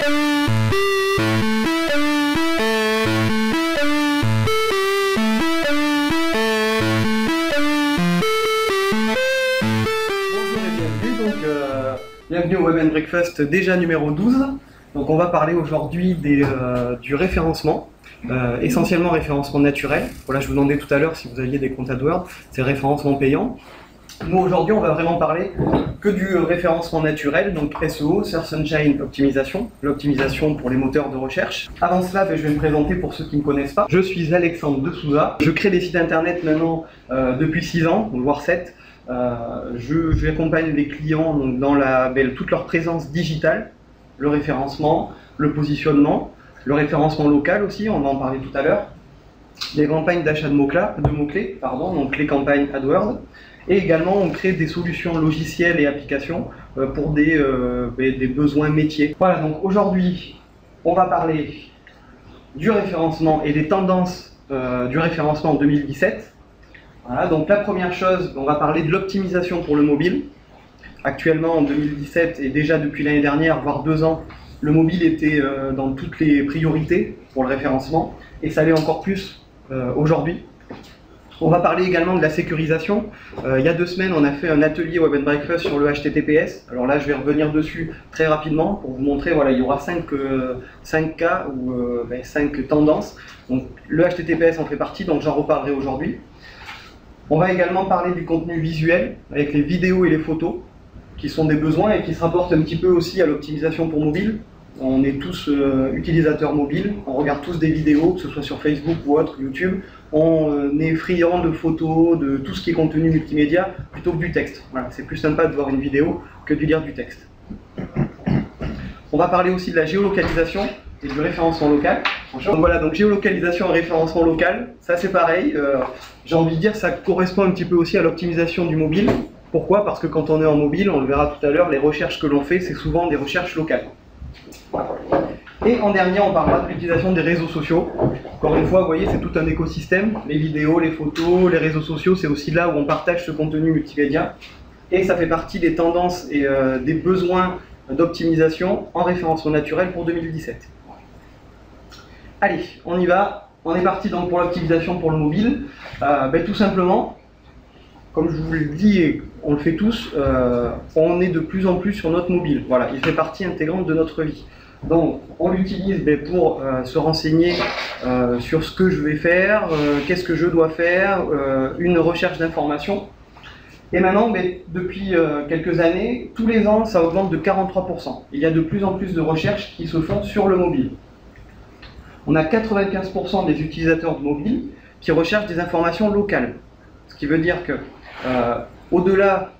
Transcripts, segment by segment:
Bienvenue au Web & Breakfast déjà numéro 12. Donc on va parler aujourd'hui du référencement, essentiellement référencement naturel. Voilà, je vous demandais tout à l'heure si vous aviez des comptes AdWords, c'est référencement payant. Nous aujourd'hui on va vraiment parler que du référencement naturel, donc SEO, Search Engine Optimisation, l'optimisation pour les moteurs de recherche. Avant cela, je vais me présenter pour ceux qui ne me connaissent pas. Je suis Alexandre de Souza, je crée des sites internet maintenant depuis 6 ans, voire 7. J'accompagne les clients donc, dans toute leur présence digitale, le référencement, le positionnement, le référencement local aussi, on va en parler tout à l'heure, les campagnes d'achat de mots-clés, donc les campagnes AdWords, et également on crée des solutions logicielles et applications pour des besoins métiers. Voilà, donc aujourd'hui on va parler du référencement et des tendances du référencement en 2017. Voilà, donc la première chose, on va parler de l'optimisation pour le mobile. Actuellement en 2017 et déjà depuis l'année dernière, voire 2 ans, le mobile était dans toutes les priorités pour le référencement et ça l'est encore plus aujourd'hui. On va parler également de la sécurisation. Il y a 2 semaines, on a fait un atelier Web & Breakfast sur le HTTPS. Alors là, je vais revenir dessus très rapidement pour vous montrer, voilà, il y aura 5 cas ou 5 tendances. Donc le HTTPS en fait partie, donc j'en reparlerai aujourd'hui. On va également parler du contenu visuel, avec les vidéos et les photos, qui sont des besoins et qui se rapportent un petit peu aussi à l'optimisation pour mobile. On est tous utilisateurs mobiles, on regarde tous des vidéos, que ce soit sur Facebook ou autre, YouTube. On est friand de photos, de tout ce qui est contenu multimédia, plutôt que du texte. Voilà, c'est plus sympa de voir une vidéo que de lire du texte. On va parler aussi de la géolocalisation et du référencement local. Donc voilà, donc géolocalisation et référencement local, ça c'est pareil, j'ai envie de dire ça correspond un petit peu aussi à l'optimisation du mobile. Pourquoi? Parce que quand on est en mobile, on le verra tout à l'heure, les recherches que l'on fait, c'est souvent des recherches locales. Et en dernier, on parlera de l'utilisation des réseaux sociaux. Encore une fois, vous voyez, c'est tout un écosystème, les vidéos, les photos, les réseaux sociaux, c'est aussi là où on partage ce contenu multimédia. Et ça fait partie des tendances et des besoins d'optimisation en référencement naturel pour 2017. Allez, on y va. On est parti donc pour l'optimisation pour le mobile. Tout simplement, comme je vous le dis et on le fait tous, on est de plus en plus sur notre mobile. Voilà, il fait partie intégrante de notre vie. Donc, on l'utilise pour se renseigner sur ce que je vais faire, qu'est-ce que je dois faire, une recherche d'informations. Et maintenant, depuis quelques années, tous les ans, ça augmente de 43%. Il y a de plus en plus de recherches qui se font sur le mobile. On a 95% des utilisateurs de mobile qui recherchent des informations locales. Ce qui veut dire que, au-delà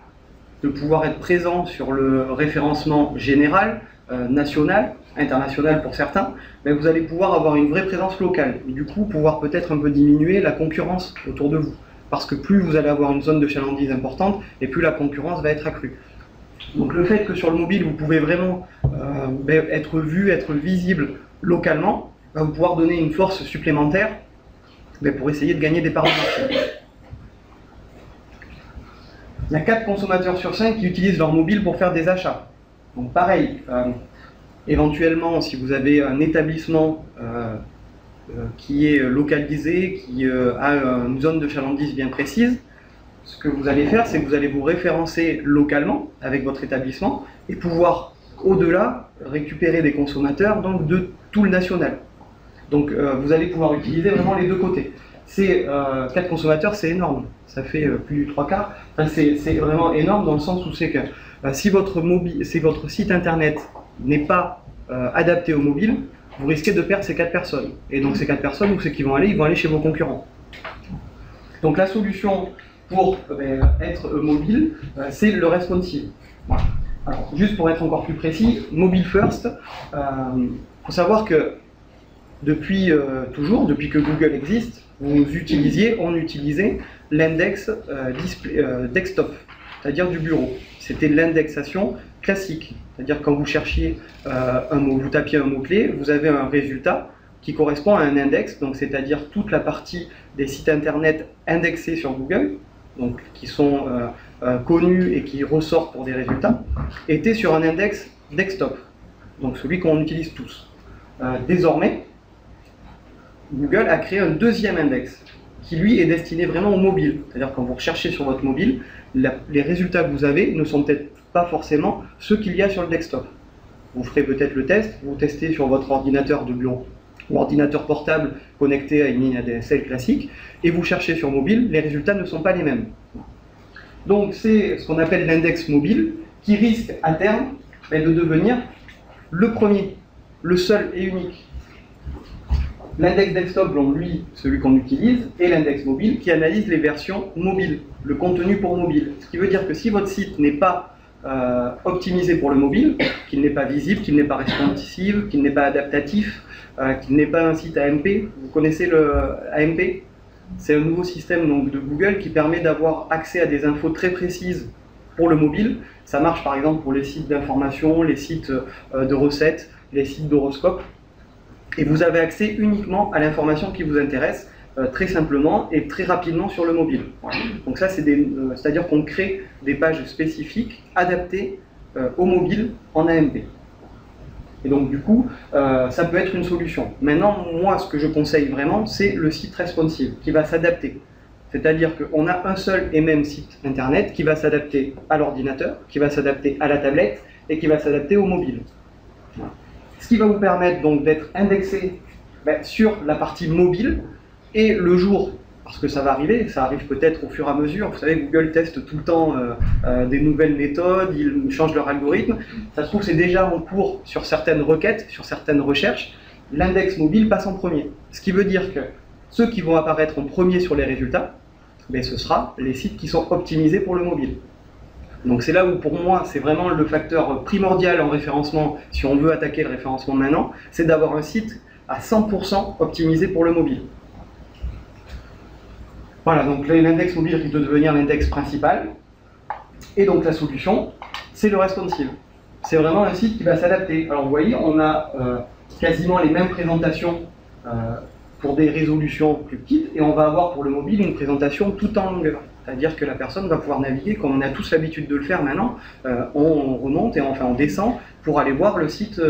de pouvoir être présent sur le référencement général, national, international pour certains, vous allez pouvoir avoir une vraie présence locale. Et du coup, pouvoir peut-être un peu diminuer la concurrence autour de vous. Parce que plus vous allez avoir une zone de chalandise importante, et plus la concurrence va être accrue. Donc le fait que sur le mobile, vous pouvez vraiment être vu, être visible localement, va vous pouvoir donner une force supplémentaire pour essayer de gagner des parts de marché. Il y a 4 consommateurs sur 5 qui utilisent leur mobile pour faire des achats. Donc pareil, éventuellement si vous avez un établissement qui est localisé, qui a une zone de chalandise bien précise, ce que vous allez faire, c'est que vous allez vous référencer localement avec votre établissement et pouvoir au-delà récupérer des consommateurs donc, de tout le national. Donc vous allez pouvoir utiliser vraiment les deux côtés. Ces 4 consommateurs, c'est énorme, ça fait plus du 3/4. Enfin, c'est vraiment énorme dans le sens où c'est que si votre site internet n'est pas adapté au mobile, vous risquez de perdre ces 4 personnes. Et donc ces 4 personnes, où c'est qu'ils vont aller? Ils vont aller chez vos concurrents. Donc la solution pour être mobile, c'est le responsive. Voilà. Alors, juste pour être encore plus précis, mobile first, faut savoir que depuis toujours, depuis que Google existe, on utilisait l'index desktop, c'est-à-dire du bureau. C'était l'indexation classique, c'est-à-dire quand vous cherchiez vous tapiez un mot-clé, vous avez un résultat qui correspond à un index, donc c'est-à-dire toute la partie des sites internet indexés sur Google, donc qui sont connus et qui ressortent pour des résultats, étaient sur un index desktop. donc celui qu'on utilise tous. Désormais, Google a créé un deuxième index qui lui est destiné vraiment au mobile. C'est-à-dire quand vous recherchez sur votre mobile, les résultats que vous avez ne sont peut-être pas forcément ceux qu'il y a sur le desktop. Vous ferez peut-être le test, vous testez sur votre ordinateur de bureau ou ordinateur portable connecté à une ligne ADSL classique, et vous cherchez sur mobile, les résultats ne sont pas les mêmes. Donc c'est ce qu'on appelle l'index mobile, qui risque à terme de devenir le premier, le seul et unique. L'index desktop, donc lui, celui qu'on utilise, et l'index mobile qui analyse les versions mobiles, le contenu pour mobile. Ce qui veut dire que si votre site n'est pas optimisé pour le mobile, qu'il n'est pas visible, qu'il n'est pas responsive, qu'il n'est pas adaptatif, qu'il n'est pas un site AMP. Vous connaissez le AMP? C'est un nouveau système donc, de Google qui permet d'avoir accès à des infos très précises pour le mobile. Ça marche par exemple pour les sites d'information, les sites de recettes, les sites d'horoscopes. Et vous avez accès uniquement à l'information qui vous intéresse, très simplement et très rapidement sur le mobile. Donc ça, c'est-à-dire qu'on crée des pages spécifiques adaptées au mobile en AMP. Et donc du coup, ça peut être une solution. Maintenant, moi, ce que je conseille vraiment, c'est le site responsive, qui va s'adapter. C'est-à-dire qu'on a un seul et même site internet qui va s'adapter à l'ordinateur, qui va s'adapter à la tablette et qui va s'adapter au mobile. Voilà. Ce qui va vous permettre donc d'être indexé sur la partie mobile, et le jour, parce que ça va arriver, ça arrive peut-être au fur et à mesure, vous savez, Google teste tout le temps des nouvelles méthodes, ils changent leur algorithme, ça se trouve c'est déjà en cours sur certaines requêtes, sur certaines recherches, l'index mobile passe en premier. Ce qui veut dire que ceux qui vont apparaître en premier sur les résultats, ce sera les sites qui sont optimisés pour le mobile. Donc c'est là où pour moi c'est vraiment le facteur primordial en référencement, si on veut attaquer le référencement maintenant, c'est d'avoir un site à 100% optimisé pour le mobile. Voilà, donc l'index mobile risque de devenir l'index principal. Et donc la solution, c'est le responsive. C'est vraiment un site qui va s'adapter. Alors vous voyez, on a quasiment les mêmes présentations pour des résolutions plus petites, et on va avoir pour le mobile une présentation tout en longueur. C'est-à-dire que la personne va pouvoir naviguer, comme on a tous l'habitude de le faire maintenant, on remonte et enfin on descend pour aller voir le site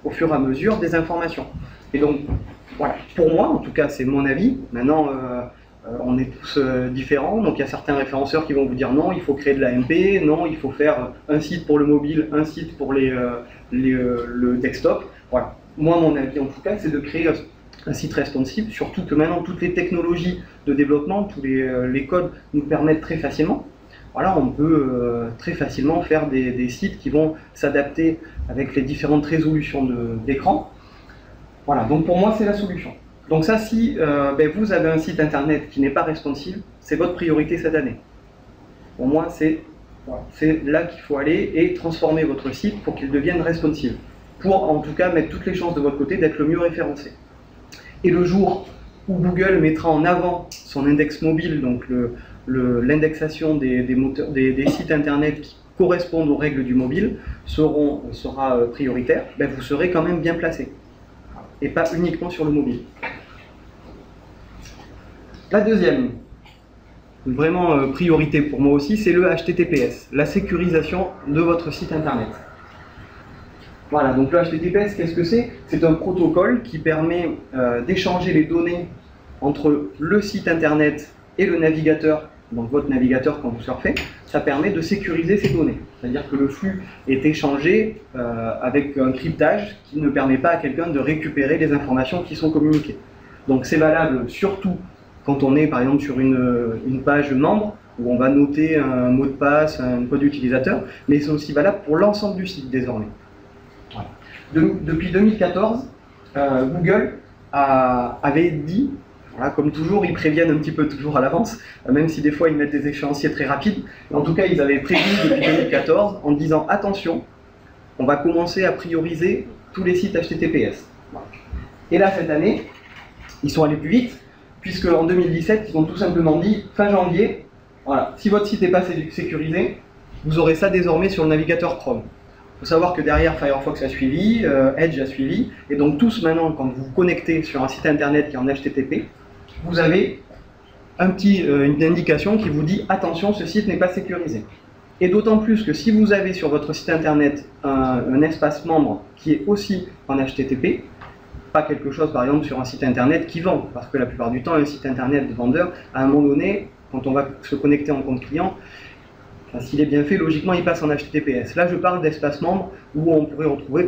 au fur et à mesure des informations. Et donc, voilà, pour moi, en tout cas, c'est mon avis. Maintenant, on est tous différents, donc il y a certains référenceurs qui vont vous dire non, il faut créer de l'AMP, non, il faut faire un site pour le mobile, un site pour le desktop. Voilà. Moi, mon avis, en tout cas, c'est de créer un site responsive, surtout que maintenant toutes les technologies de développement, tous les codes nous permettent très facilement. Voilà, on peut très facilement faire des sites qui vont s'adapter avec les différentes résolutions d'écran. Voilà, donc pour moi c'est la solution. Donc ça, si vous avez un site internet qui n'est pas responsive, c'est votre priorité cette année. Pour moi, c'est là qu'il faut aller et transformer votre site pour qu'il devienne responsive. Pour en tout cas mettre toutes les chances de votre côté d'être le mieux référencé. Et le jour où Google mettra en avant son index mobile, donc l'indexation des sites internet qui correspondent aux règles du mobile sera prioritaire, vous serez quand même bien placé. Et pas uniquement sur le mobile. La deuxième, vraiment priorité pour moi aussi, c'est le HTTPS, la sécurisation de votre site internet. Voilà, donc le HTTPS, qu'est-ce que c'est? C'est un protocole qui permet d'échanger les données entre le site internet et le navigateur, donc votre navigateur quand vous surfez. Ça permet de sécuriser ces données. C'est-à-dire que le flux est échangé avec un cryptage qui ne permet pas à quelqu'un de récupérer les informations qui sont communiquées. Donc c'est valable surtout quand on est par exemple sur une page membre, où on va noter un mot de passe, un code utilisateur, mais c'est aussi valable pour l'ensemble du site désormais. Voilà. Depuis 2014, Google avait dit, voilà, comme toujours, ils préviennent un petit peu toujours à l'avance, même si des fois ils mettent des échéanciers très rapides. En tout cas, ils avaient prévenu depuis 2014 en disant attention, on va commencer à prioriser tous les sites HTTPS. Voilà. Et là, cette année, ils sont allés plus vite, puisque en 2017, ils ont tout simplement dit fin janvier, voilà, si votre site n'est pas sécurisé, vous aurez ça désormais sur le navigateur Chrome. Il faut savoir que derrière Firefox a suivi, Edge a suivi, et donc tous maintenant, quand vous vous connectez sur un site internet qui est en HTTP, vous avez une indication qui vous dit attention, ce site n'est pas sécurisé. Et d'autant plus que si vous avez sur votre site internet un espace membre qui est aussi en HTTP, pas quelque chose par exemple sur un site internet qui vend, parce que la plupart du temps un site internet de vendeur, à un moment donné, quand on va se connecter en compte client, s'il est bien fait, logiquement il passe en HTTPS. Là je parle d'espace membre où on pourrait retrouver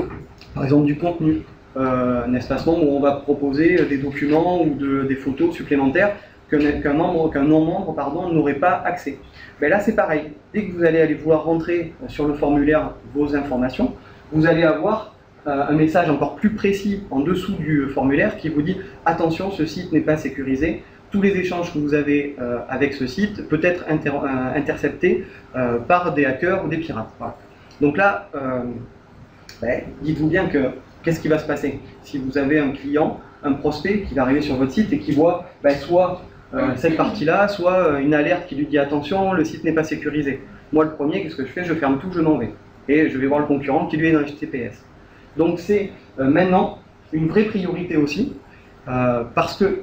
par exemple du contenu, un espace membre où on va proposer des documents ou des photos supplémentaires qu'un non-membre n'aurait pas accès. Mais là c'est pareil, dès que vous allez vouloir rentrer sur le formulaire vos informations, vous allez avoir un message encore plus précis en dessous du formulaire qui vous dit « Attention, ce site n'est pas sécurisé, tous les échanges que vous avez avec ce site peut être interceptés par des hackers ou des pirates. » Voilà. Donc là, dites-vous bien que qu'est-ce qui va se passer si vous avez un client, un prospect qui va arriver sur votre site et qui voit soit cette partie-là, soit une alerte qui lui dit « Attention, le site n'est pas sécurisé ». Moi, le premier, qu'est-ce que je fais? Je ferme tout, je m'en vais. Et je vais voir le concurrent qui lui est dans HTTPS. Donc c'est maintenant une vraie priorité aussi, parce que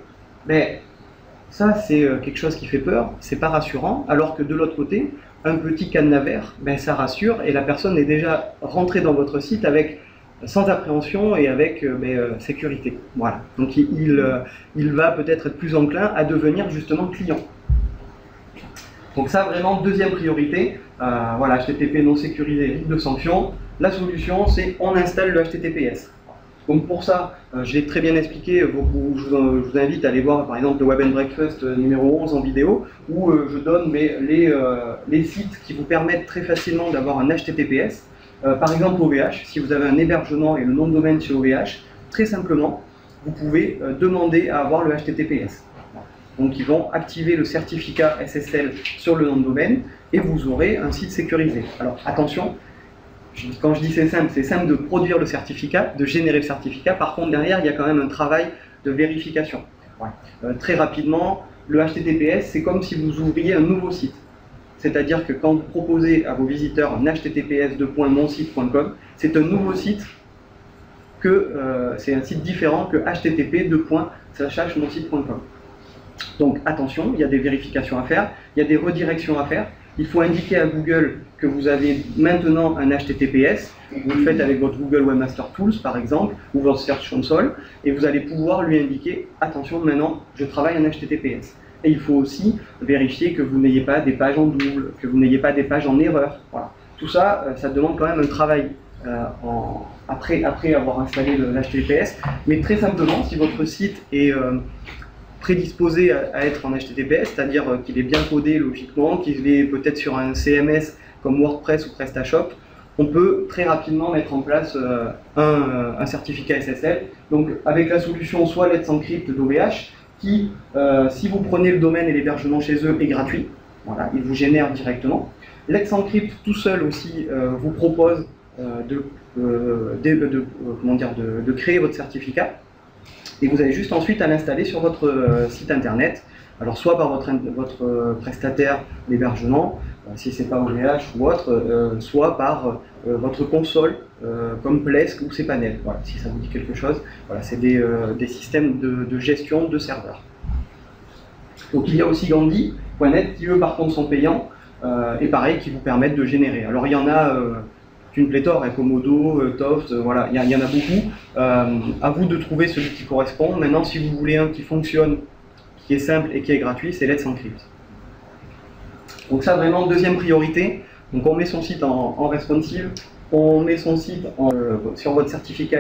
ça c'est quelque chose qui fait peur, c'est pas rassurant, alors que de l'autre côté, un petit cadenas vert, ça rassure et la personne est déjà rentrée dans votre site avec, sans appréhension et avec sécurité. Voilà. Donc il va peut-être être plus enclin à devenir justement client. Donc ça vraiment deuxième priorité, voilà, HTTP non sécurisé, risque de sanction. La solution c'est on installe le HTTPS. Donc pour ça, je l'ai très bien expliqué, je vous invite à aller voir par exemple le Web and Breakfast numéro 11 en vidéo, où je donne les sites qui vous permettent très facilement d'avoir un HTTPS. Par exemple OVH, si vous avez un hébergement et le nom de domaine chez OVH, très simplement, vous pouvez demander à avoir le HTTPS. Donc ils vont activer le certificat SSL sur le nom de domaine et vous aurez un site sécurisé. Alors attention, quand je dis c'est simple de produire le certificat, de générer le certificat. Par contre derrière il y a quand même un travail de vérification. Très rapidement, le HTTPS c'est comme si vous ouvriez un nouveau site. C'est-à-dire que quand vous proposez à vos visiteurs un https://monsite.com, c'est un nouveau site, c'est un site différent que http://monsite.com. Donc attention, il y a des vérifications à faire, il y a des redirections à faire. Il faut indiquer à Google que vous avez maintenant un HTTPS, vous le faites avec votre Google Webmaster Tools par exemple, ou votre Search Console, et vous allez pouvoir lui indiquer, attention maintenant, je travaille en HTTPS. Et il faut aussi vérifier que vous n'ayez pas des pages en double, que vous n'ayez pas des pages en erreur. Voilà. Tout ça, ça demande quand même un travail après avoir installé l'HTTPS. Mais très simplement, si votre site est prédisposé à être en HTTPS, c'est-à-dire qu'il est bien codé logiquement, qu'il est peut-être sur un CMS comme WordPress ou PrestaShop, on peut très rapidement mettre en place un certificat SSL. Donc avec la solution soit Let's Encrypt d'OVH, qui, si vous prenez le domaine et l'hébergement chez eux, est gratuit. Voilà, il vous génère directement. Let's Encrypt tout seul aussi vous propose de créer votre certificat. Et vous avez juste ensuite à l'installer sur votre site internet. Alors soit par votre prestataire d'hébergement, si c'est pas OVH ou autre, soit par votre console comme Plesk ou cPanel, voilà, si ça vous dit quelque chose. Voilà, c'est des systèmes de gestion de serveurs. Donc il y a aussi Gandhi.net qui eux par contre sont payants et pareil qui vous permettent de générer. Alors il y en a une pléthore, Komodo, Toft, voilà, il y en a beaucoup. À vous de trouver celui qui correspond. Maintenant si vous voulez un qui fonctionne, qui est simple et qui est gratuit, c'est Let's Encrypt. Donc ça vraiment deuxième priorité. Donc on met son site en responsive, on met son site sur votre certificat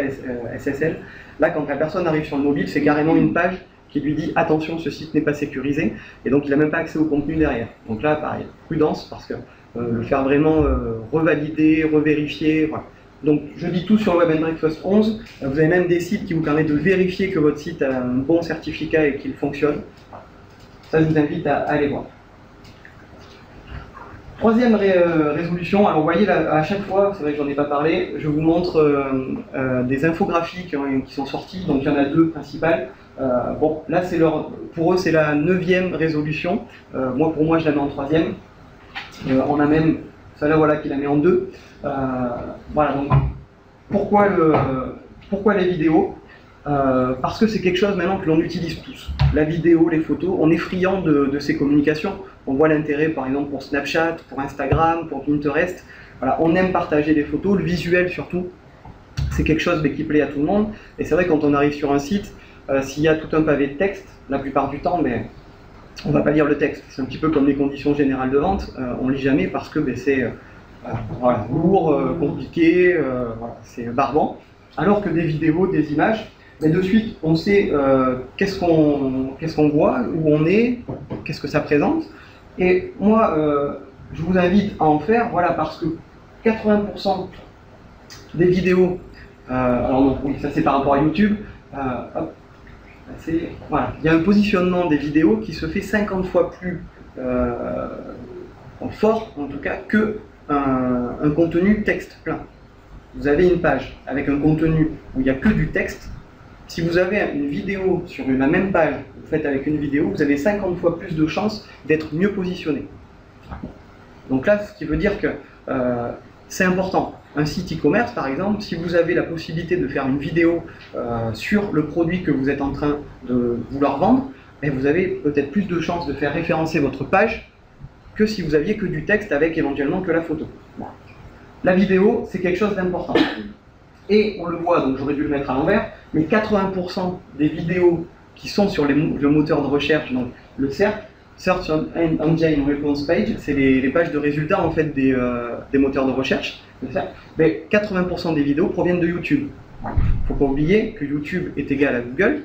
SSL. Là quand la personne arrive sur le mobile, c'est carrément une page qui lui dit attention, ce site n'est pas sécurisé, et donc il n'a même pas accès au contenu derrière. Donc là pareil, prudence, parce que le faire vraiment revalider, revérifier, voilà. Donc je dis tout sur le Web and Breakfast 11, vous avez même des sites qui vous permettent de vérifier que votre site a un bon certificat et qu'il fonctionne. Ça je vous invite à aller voir. Troisième résolution, alors vous voyez là, à chaque fois, c'est vrai que j'en ai pas parlé, je vous montre des infographies qui sont sorties, donc il y en a deux principales. Bon, là pour eux c'est la 9e résolution, pour moi je la mets en 3e. On a même celle-là voilà, qui la met en 2. Voilà, donc pourquoi les vidéos? Parce que c'est quelque chose maintenant que l'on utilise tous. La vidéo, les photos, on est friand de ces communications. on voit l'intérêt par exemple pour Snapchat, pour Instagram, pour Pinterest. Voilà, on aime partager des photos, le visuel surtout, c'est quelque chose qui plaît à tout le monde. Et c'est vrai quand on arrive sur un site, s'il y a tout un pavé de texte, la plupart du temps, on ne va pas lire le texte. C'est un petit peu comme les conditions générales de vente, on ne lit jamais parce que c'est voilà, lourd, compliqué, voilà, c'est barbant. Alors que des vidéos, des images, mais de suite on sait qu'est-ce qu'on voit, où on est, qu'est-ce que ça présente. Et moi, je vous invite à en faire, voilà, parce que 80% des vidéos, alors donc, oui, ça c'est par rapport à YouTube, hop, voilà, il y a un positionnement des vidéos qui se fait 50 fois plus fort, en tout cas, que un contenu texte plein. Vous avez une page avec un contenu où il n'y a que du texte. Si vous avez une vidéo sur la même page, vous faites avec une vidéo, vous avez 50 fois plus de chances d'être mieux positionné. Donc là, ce qui veut dire que c'est important. Un site e-commerce, par exemple, si vous avez la possibilité de faire une vidéo sur le produit que vous êtes en train de vouloir vendre, vous avez peut-être plus de chances de faire référencer votre page que si vous aviez que du texte avec éventuellement que la photo. Voilà. La vidéo, c'est quelque chose d'important. Et on le voit, donc j'aurais dû le mettre à l'envers, mais 80% des vidéos qui sont sur le moteur de recherche, donc le SERP, Search Engine Response Page, c'est les pages de résultats en fait des moteurs de recherche. Mais 80% des vidéos proviennent de YouTube. Il ne faut pas oublier que YouTube est égal à Google.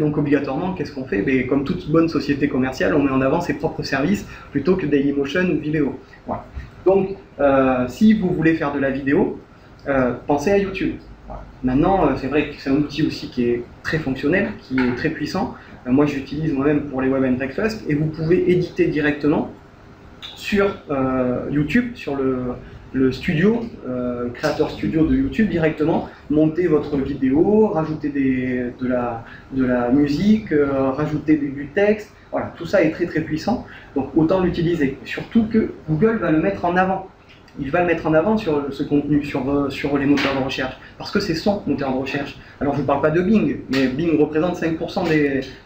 Donc obligatoirement, qu'est-ce qu'on fait? Comme toute bonne société commerciale, on met en avant ses propres services plutôt que Dailymotion ou Vimeo. Voilà. Donc, si vous voulez faire de la vidéo, pensez à YouTube. Voilà. Maintenant, c'est vrai que c'est un outil aussi qui est très fonctionnel, qui est très puissant. Moi, j'utilise moi-même pour les Web and Breakfast, et vous pouvez éditer directement sur YouTube, sur le studio, Creator Studio de YouTube directement, monter votre vidéo, rajouter de la musique, rajouter du texte. Voilà, tout ça est très très puissant, donc autant l'utiliser. Surtout que Google va le mettre en avant. Il va le mettre en avant sur ce contenu, sur les moteurs de recherche, parce que c'est son moteur de recherche. Alors je ne parle pas de Bing, mais Bing représente 5%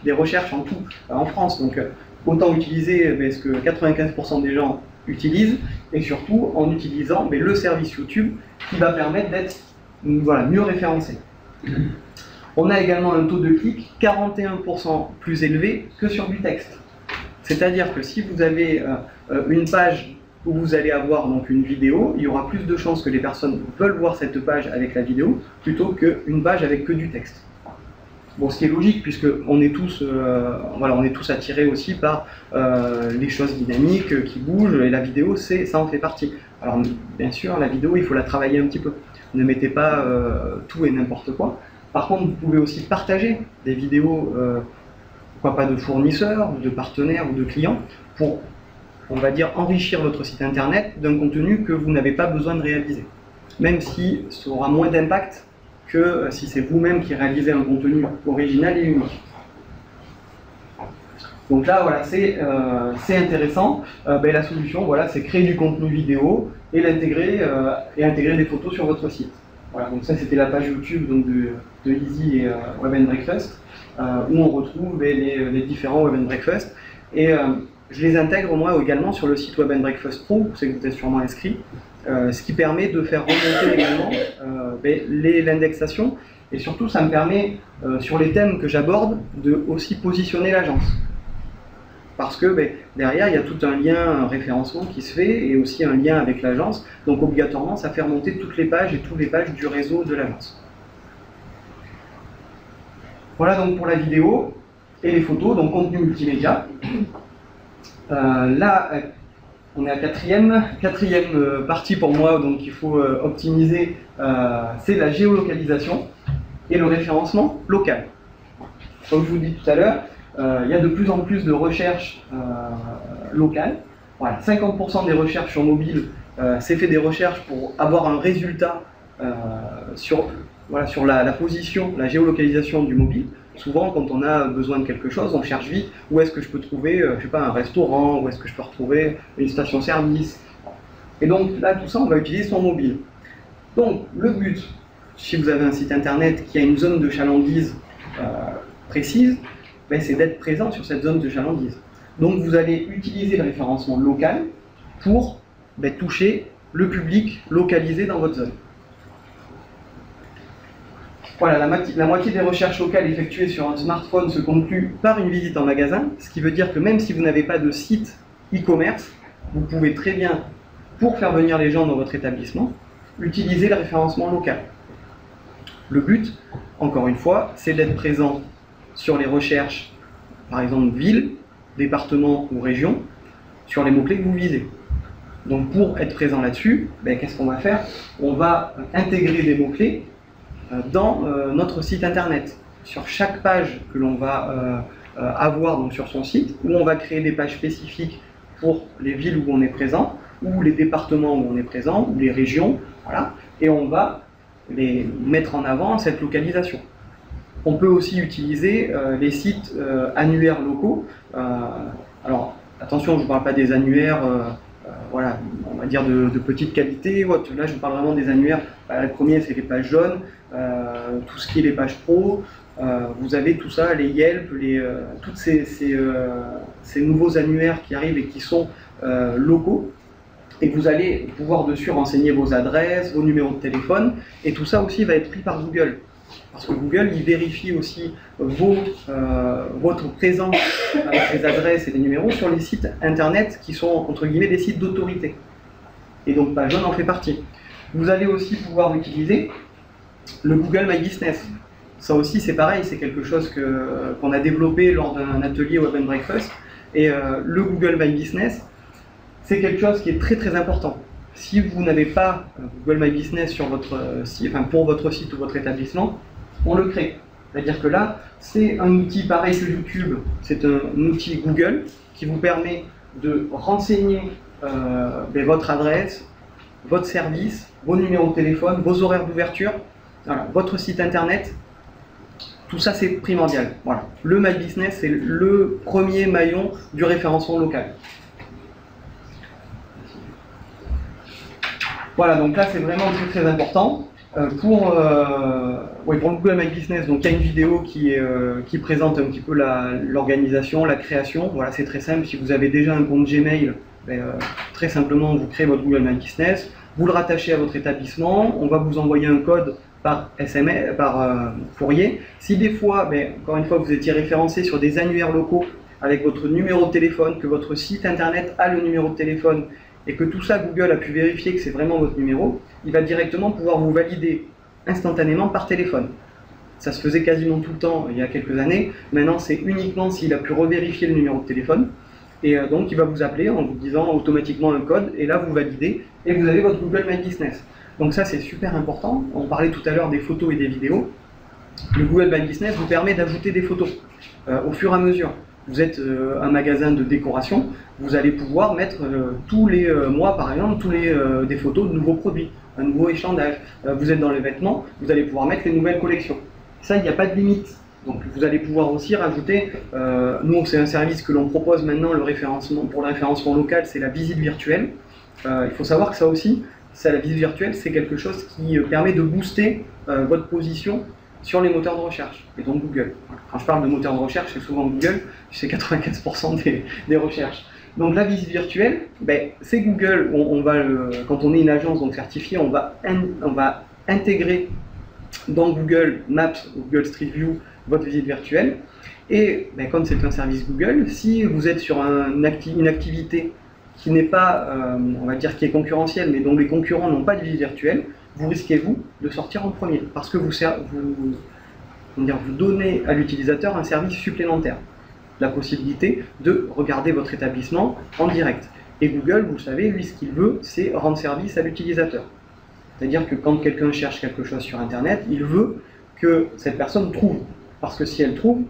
des recherches en tout en France, donc autant utiliser ce que 95% des gens utilisent, et surtout en utilisant le service YouTube qui va permettre d'être mieux référencé. On a également un taux de clic 41% plus élevé que sur du texte. C'est-à-dire que si vous avez une page où vous allez avoir donc une vidéo, il y aura plus de chances que les personnes veulent voir cette page avec la vidéo plutôt qu'une page avec que du texte. Bon, ce qui est logique puisque on est tous attirés aussi par les choses dynamiques qui bougent, et la vidéo, ça en fait partie. Alors bien sûr, la vidéo, il faut la travailler un petit peu. Ne mettez pas tout et n'importe quoi. Par contre, vous pouvez aussi partager des vidéos, pourquoi pas de fournisseurs, de partenaires ou de clients, pour, on va dire, enrichir votre site internet d'un contenu que vous n'avez pas besoin de réaliser. Même si ça aura moins d'impact que si c'est vous-même qui réalisez un contenu original et unique. Donc là, voilà, c'est intéressant. La solution, voilà, c'est créer du contenu vidéo et l'intégrer et intégrer des photos sur votre site. Voilà, donc ça c'était la page YouTube donc, de Easy et Web and Breakfast, où on retrouve les différents Web and Breakfast. Et je les intègre moi également sur le site Web and Breakfast Pro, vous savez que vous êtes sûrement inscrit, ce qui permet de faire remonter également l'indexation, et surtout ça me permet, sur les thèmes que j'aborde, de aussi positionner l'agence. Parce que derrière, il y a tout un lien, un référencement qui se fait, et aussi un lien avec l'agence. Donc obligatoirement, ça fait remonter toutes les pages et toutes les pages du réseau de l'agence. Voilà donc pour la vidéo et les photos, donc contenu multimédia. Là, on est à quatrième partie pour moi, donc il faut optimiser, c'est la géolocalisation et le référencement local. Comme je vous dis tout à l'heure, il y a de plus en plus de recherches locales. Voilà, 50% des recherches sur mobile, c'est fait des recherches pour avoir un résultat sur la position, la géolocalisation du mobile. Souvent, quand on a besoin de quelque chose, on cherche vite où est-ce que je peux trouver, je sais pas, un restaurant, où est-ce que je peux retrouver une station-service. Et donc là, tout ça, on va utiliser son mobile. Donc, le but, si vous avez un site internet qui a une zone de chalandise précise, c'est d'être présent sur cette zone de chalandise. Donc vous allez utiliser le référencement local pour toucher le public localisé dans votre zone. Voilà, la moitié des recherches locales effectuées sur un smartphone se concluent par une visite en magasin, ce qui veut dire que même si vous n'avez pas de site e-commerce, vous pouvez très bien, pour faire venir les gens dans votre établissement, utiliser le référencement local. Le but, encore une fois, c'est d'être présent sur les recherches, par exemple ville, département ou région, sur les mots-clés que vous visez. Donc pour être présent là-dessus, qu'est-ce qu'on va faire? On va intégrer des mots-clés dans notre site internet. Sur chaque page que l'on va avoir donc, sur son site, où on va créer des pages spécifiques pour les villes où on est présent, ou les départements où on est présent, ou les régions, voilà, et on va les mettre en avant cette localisation. On peut aussi utiliser les sites annuaires locaux. Alors attention, je ne parle pas des annuaires voilà, on va dire de petite qualité. Là, je parle vraiment des annuaires. Le premier, c'est les pages jaunes, tout ce qui est les pages pro. Vous avez tout ça, les Yelp, tous ces nouveaux annuaires qui arrivent et qui sont locaux. Et vous allez pouvoir dessus renseigner vos adresses, vos numéros de téléphone. Et tout ça aussi va être pris par Google. Parce que Google, il vérifie aussi votre présence avec les adresses et les numéros sur les sites internet qui sont, entre guillemets, des sites d'autorité. Et donc, PageJaune en fait partie. Vous allez aussi pouvoir utiliser le Google My Business. Ça aussi, c'est pareil, c'est quelque chose qu'on a développé lors d'un atelier Web and Breakfast. Et le Google My Business, c'est quelque chose qui est très très important. Si vous n'avez pas Google My Business sur votre site, pour votre site ou votre établissement, on le crée. C'est-à-dire que là, c'est un outil pareil que YouTube, c'est un outil Google qui vous permet de renseigner votre adresse, votre service, vos numéros de téléphone, vos horaires d'ouverture, voilà, votre site internet. Tout ça, c'est primordial. Voilà. Le My Business, c'est le premier maillon du référencement local. Voilà, donc là, c'est vraiment très très important. Pour le Google My Business, donc il y a une vidéo qui présente un petit peu l'organisation, la création. Voilà, c'est très simple. Si vous avez déjà un compte Gmail, très simplement, vous créez votre Google My Business, vous le rattachez à votre établissement, on va vous envoyer un code par SMS, par courrier. Si des fois, encore une fois, vous étiez référencé sur des annuaires locaux avec votre numéro de téléphone, que votre site internet a le numéro de téléphone, et que tout ça, Google a pu vérifier que c'est vraiment votre numéro, il va directement pouvoir vous valider instantanément par téléphone. Ça se faisait quasiment tout le temps il y a quelques années. Maintenant, c'est uniquement s'il a pu revérifier le numéro de téléphone. Et donc, il va vous appeler en vous disant automatiquement un code, et là, vous validez, et vous avez votre Google My Business. Donc ça, c'est super important. On parlait tout à l'heure des photos et des vidéos. Le Google My Business vous permet d'ajouter des photos au fur et à mesure. Vous êtes un magasin de décoration, vous allez pouvoir mettre tous les mois, par exemple, des photos de nouveaux produits, un nouveau échandage. Vous êtes dans les vêtements, vous allez pouvoir mettre les nouvelles collections. Ça, il n'y a pas de limite. Donc vous allez pouvoir aussi rajouter, nous c'est un service que l'on propose maintenant, pour le référencement local, c'est la visite virtuelle. Il faut savoir que ça aussi, la visite virtuelle, c'est quelque chose qui permet de booster votre position sur les moteurs de recherche, et donc Google. Quand je parle de moteurs de recherche, c'est souvent Google, c'est 95% des recherches. Donc la visite virtuelle, c'est Google, quand on est une agence donc certifiée, on va intégrer dans Google Maps ou Google Street View votre visite virtuelle, et comme c'est un service Google, si vous êtes sur une activité qui n'est pas, on va dire, qui est concurrentielle, mais dont les concurrents n'ont pas de visite virtuelle, vous risquez, vous, de sortir en premier, parce que vous donnez à l'utilisateur un service supplémentaire, la possibilité de regarder votre établissement en direct. Et Google, vous le savez, lui, ce qu'il veut, c'est rendre service à l'utilisateur. C'est-à-dire que quand quelqu'un cherche quelque chose sur Internet, il veut que cette personne trouve, parce que si elle trouve,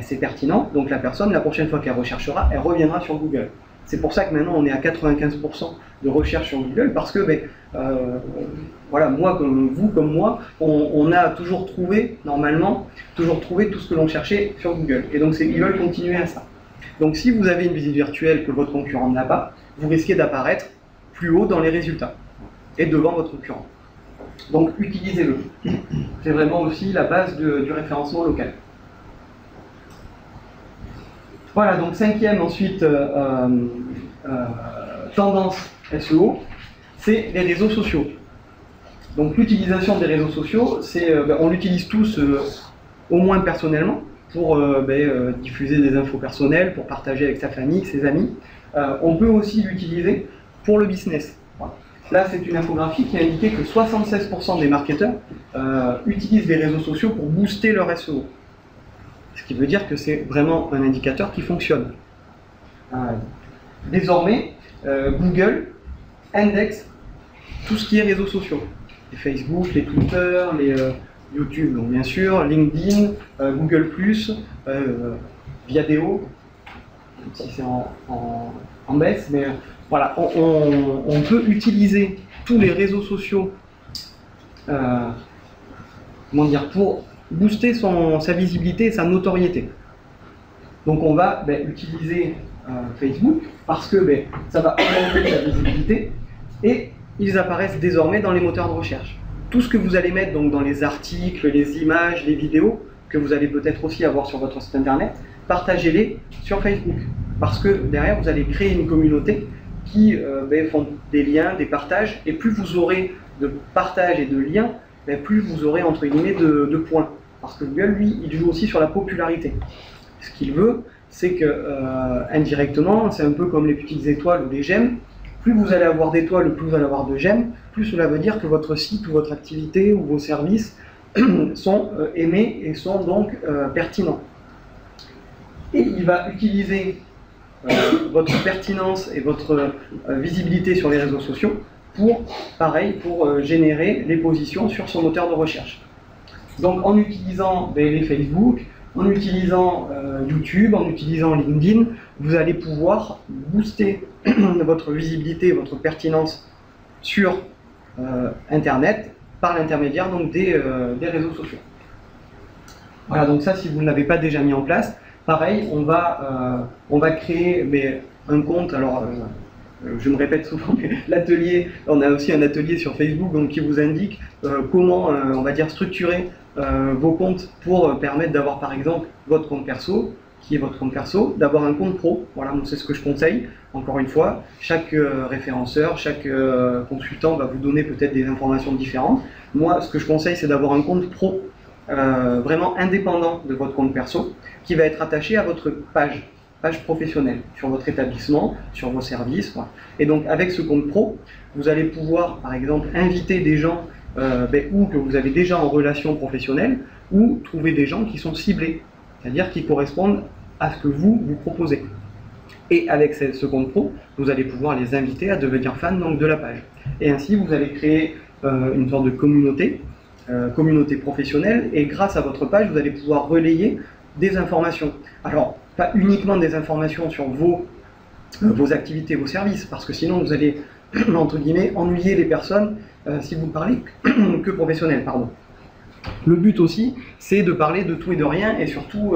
c'est pertinent, donc la personne, la prochaine fois qu'elle recherchera, elle reviendra sur Google. C'est pour ça que maintenant on est à 95% de recherche sur Google, parce que voilà, moi comme vous, comme moi, on a toujours trouvé, normalement, tout ce que l'on cherchait sur Google. Et donc ils veulent continuer à ça. Donc si vous avez une visite virtuelle que votre concurrent n'a pas, vous risquez d'apparaître plus haut dans les résultats et devant votre concurrent. Donc utilisez-le. C'est vraiment aussi la base du référencement local. Voilà, donc cinquième ensuite tendance SEO, c'est les réseaux sociaux. Donc l'utilisation des réseaux sociaux, on l'utilise tous au moins personnellement pour diffuser des infos personnelles, pour partager avec sa famille, ses amis. On peut aussi l'utiliser pour le business. Voilà. Là, c'est une infographie qui a indiqué que 76% des marketeurs utilisent les réseaux sociaux pour booster leur SEO. Ce qui veut dire que c'est vraiment un indicateur qui fonctionne. Désormais, Google indexe tout ce qui est réseaux sociaux. Les Facebook, les Twitter, les YouTube, donc bien sûr, LinkedIn, Google+, Viadeo, même si c'est en baisse, mais voilà, on peut utiliser tous les réseaux sociaux pour booster sa visibilité et sa notoriété. Donc on va utiliser Facebook parce que ça va augmenter sa visibilité et ils apparaissent désormais dans les moteurs de recherche. Tout ce que vous allez mettre donc, dans les articles, les images, les vidéos, que vous allez peut-être aussi avoir sur votre site internet, partagez-les sur Facebook. Parce que derrière, vous allez créer une communauté qui font des liens, des partages, et plus vous aurez de partages et de liens, plus vous aurez entre guillemets de points. Parce que Google, lui, il joue aussi sur la popularité. Ce qu'il veut, c'est que indirectement, c'est un peu comme les petites étoiles ou les j'aime. Plus vous allez avoir d'étoiles, plus vous allez avoir de j'aime, plus cela veut dire que votre site ou votre activité ou vos services sont aimés et sont donc pertinents. Et il va utiliser votre pertinence et votre visibilité sur les réseaux sociaux pour générer les positions sur son moteur de recherche. Donc en utilisant les Facebook, en utilisant YouTube, en utilisant LinkedIn, vous allez pouvoir booster votre visibilité, votre pertinence sur Internet par l'intermédiaire des réseaux sociaux. Voilà, donc ça, si vous ne l'avez pas déjà mis en place, pareil, on va créer un compte. Alors, je me répète souvent, mais l'atelier, on a aussi un atelier sur Facebook donc, qui vous indique comment, on va dire, structurer vos comptes pour permettre d'avoir par exemple votre compte perso, qui est votre compte perso, d'avoir un compte pro. Voilà, c'est ce que je conseille. Encore une fois, chaque référenceur, chaque consultant va vous donner peut-être des informations différentes. Moi, ce que je conseille, c'est d'avoir un compte pro vraiment indépendant de votre compte perso, qui va être attaché à votre page professionnelle, sur votre établissement, sur vos services. Voilà. Et donc, avec ce compte pro, vous allez pouvoir, par exemple, inviter des gens ou que vous avez déjà en relation professionnelle, ou trouver des gens qui sont ciblés, c'est-à-dire qui correspondent à ce que vous proposez. Et avec ce compte pro, vous allez pouvoir les inviter à devenir fans donc, de la page. Et ainsi, vous allez créer une sorte de communauté professionnelle, et grâce à votre page, vous allez pouvoir relayer des informations. Alors, pas uniquement des informations sur vos activités, vos services, parce que sinon vous allez, entre guillemets, ennuyer les personnes si vous parlez que professionnel, pardon. Le but aussi, c'est de parler de tout et de rien, et surtout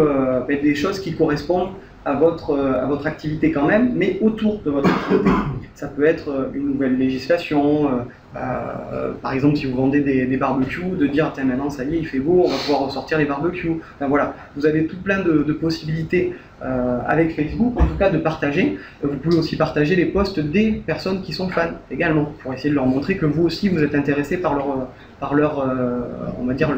des choses qui correspondent à votre activité quand même, mais autour de votre activité. Ça peut être une nouvelle législation, par exemple si vous vendez des barbecues, de dire tiens maintenant ça y est il fait beau, on va pouvoir ressortir les barbecues. Enfin, voilà, vous avez tout plein de possibilités avec Facebook, en tout cas de partager. Vous pouvez aussi partager les posts des personnes qui sont fans également, pour essayer de leur montrer que vous aussi vous êtes intéressé par leur on va dire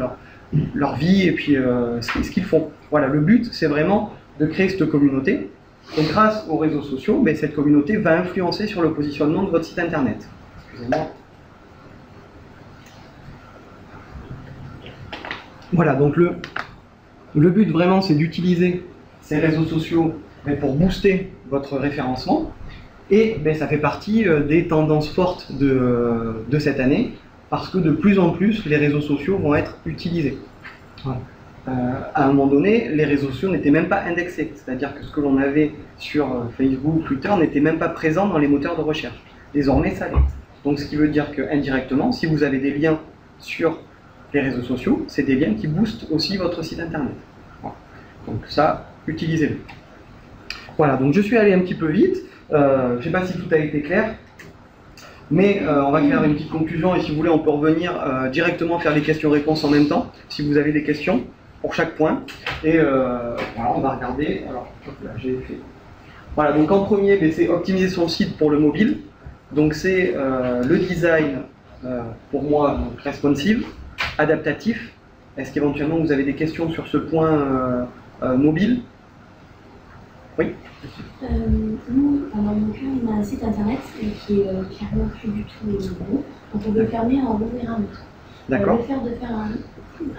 leur vie et puis ce qu'ils font. Voilà, le but c'est vraiment de créer cette communauté, et grâce aux réseaux sociaux, cette communauté va influencer sur le positionnement de votre site internet. Excusez-moi. Voilà, donc le but vraiment c'est d'utiliser ces réseaux sociaux pour booster votre référencement, et ça fait partie des tendances fortes de cette année, parce que de plus en plus les réseaux sociaux vont être utilisés. Voilà. À un moment donné, les réseaux sociaux n'étaient même pas indexés, c'est-à-dire que ce que l'on avait sur Facebook, Twitter n'était même pas présent dans les moteurs de recherche. Désormais, ça l'est. Donc, ce qui veut dire qu'indirectement, si vous avez des liens sur les réseaux sociaux, c'est des liens qui boostent aussi votre site internet. Voilà. Donc ça, utilisez-le. Voilà, donc je suis allé un petit peu vite. Je ne sais pas si tout a été clair, mais on va faire une petite conclusion, et si vous voulez, on peut revenir directement faire les questions-réponses en même temps, si vous avez des questions. pour chaque point. Et voilà, on va regarder. Alors, là, j'ai fait. Voilà, donc en premier, c'est optimiser son site pour le mobile. Donc c'est le design, pour moi, donc, responsive, adaptatif. Est-ce qu'éventuellement vous avez des questions sur ce point mobile? Oui. Nous, dans mon cas, on a un site internet qui est clairement plus du tout bon. Donc on veut fermer en ouvrir un autre. D'accord. Le fait de faire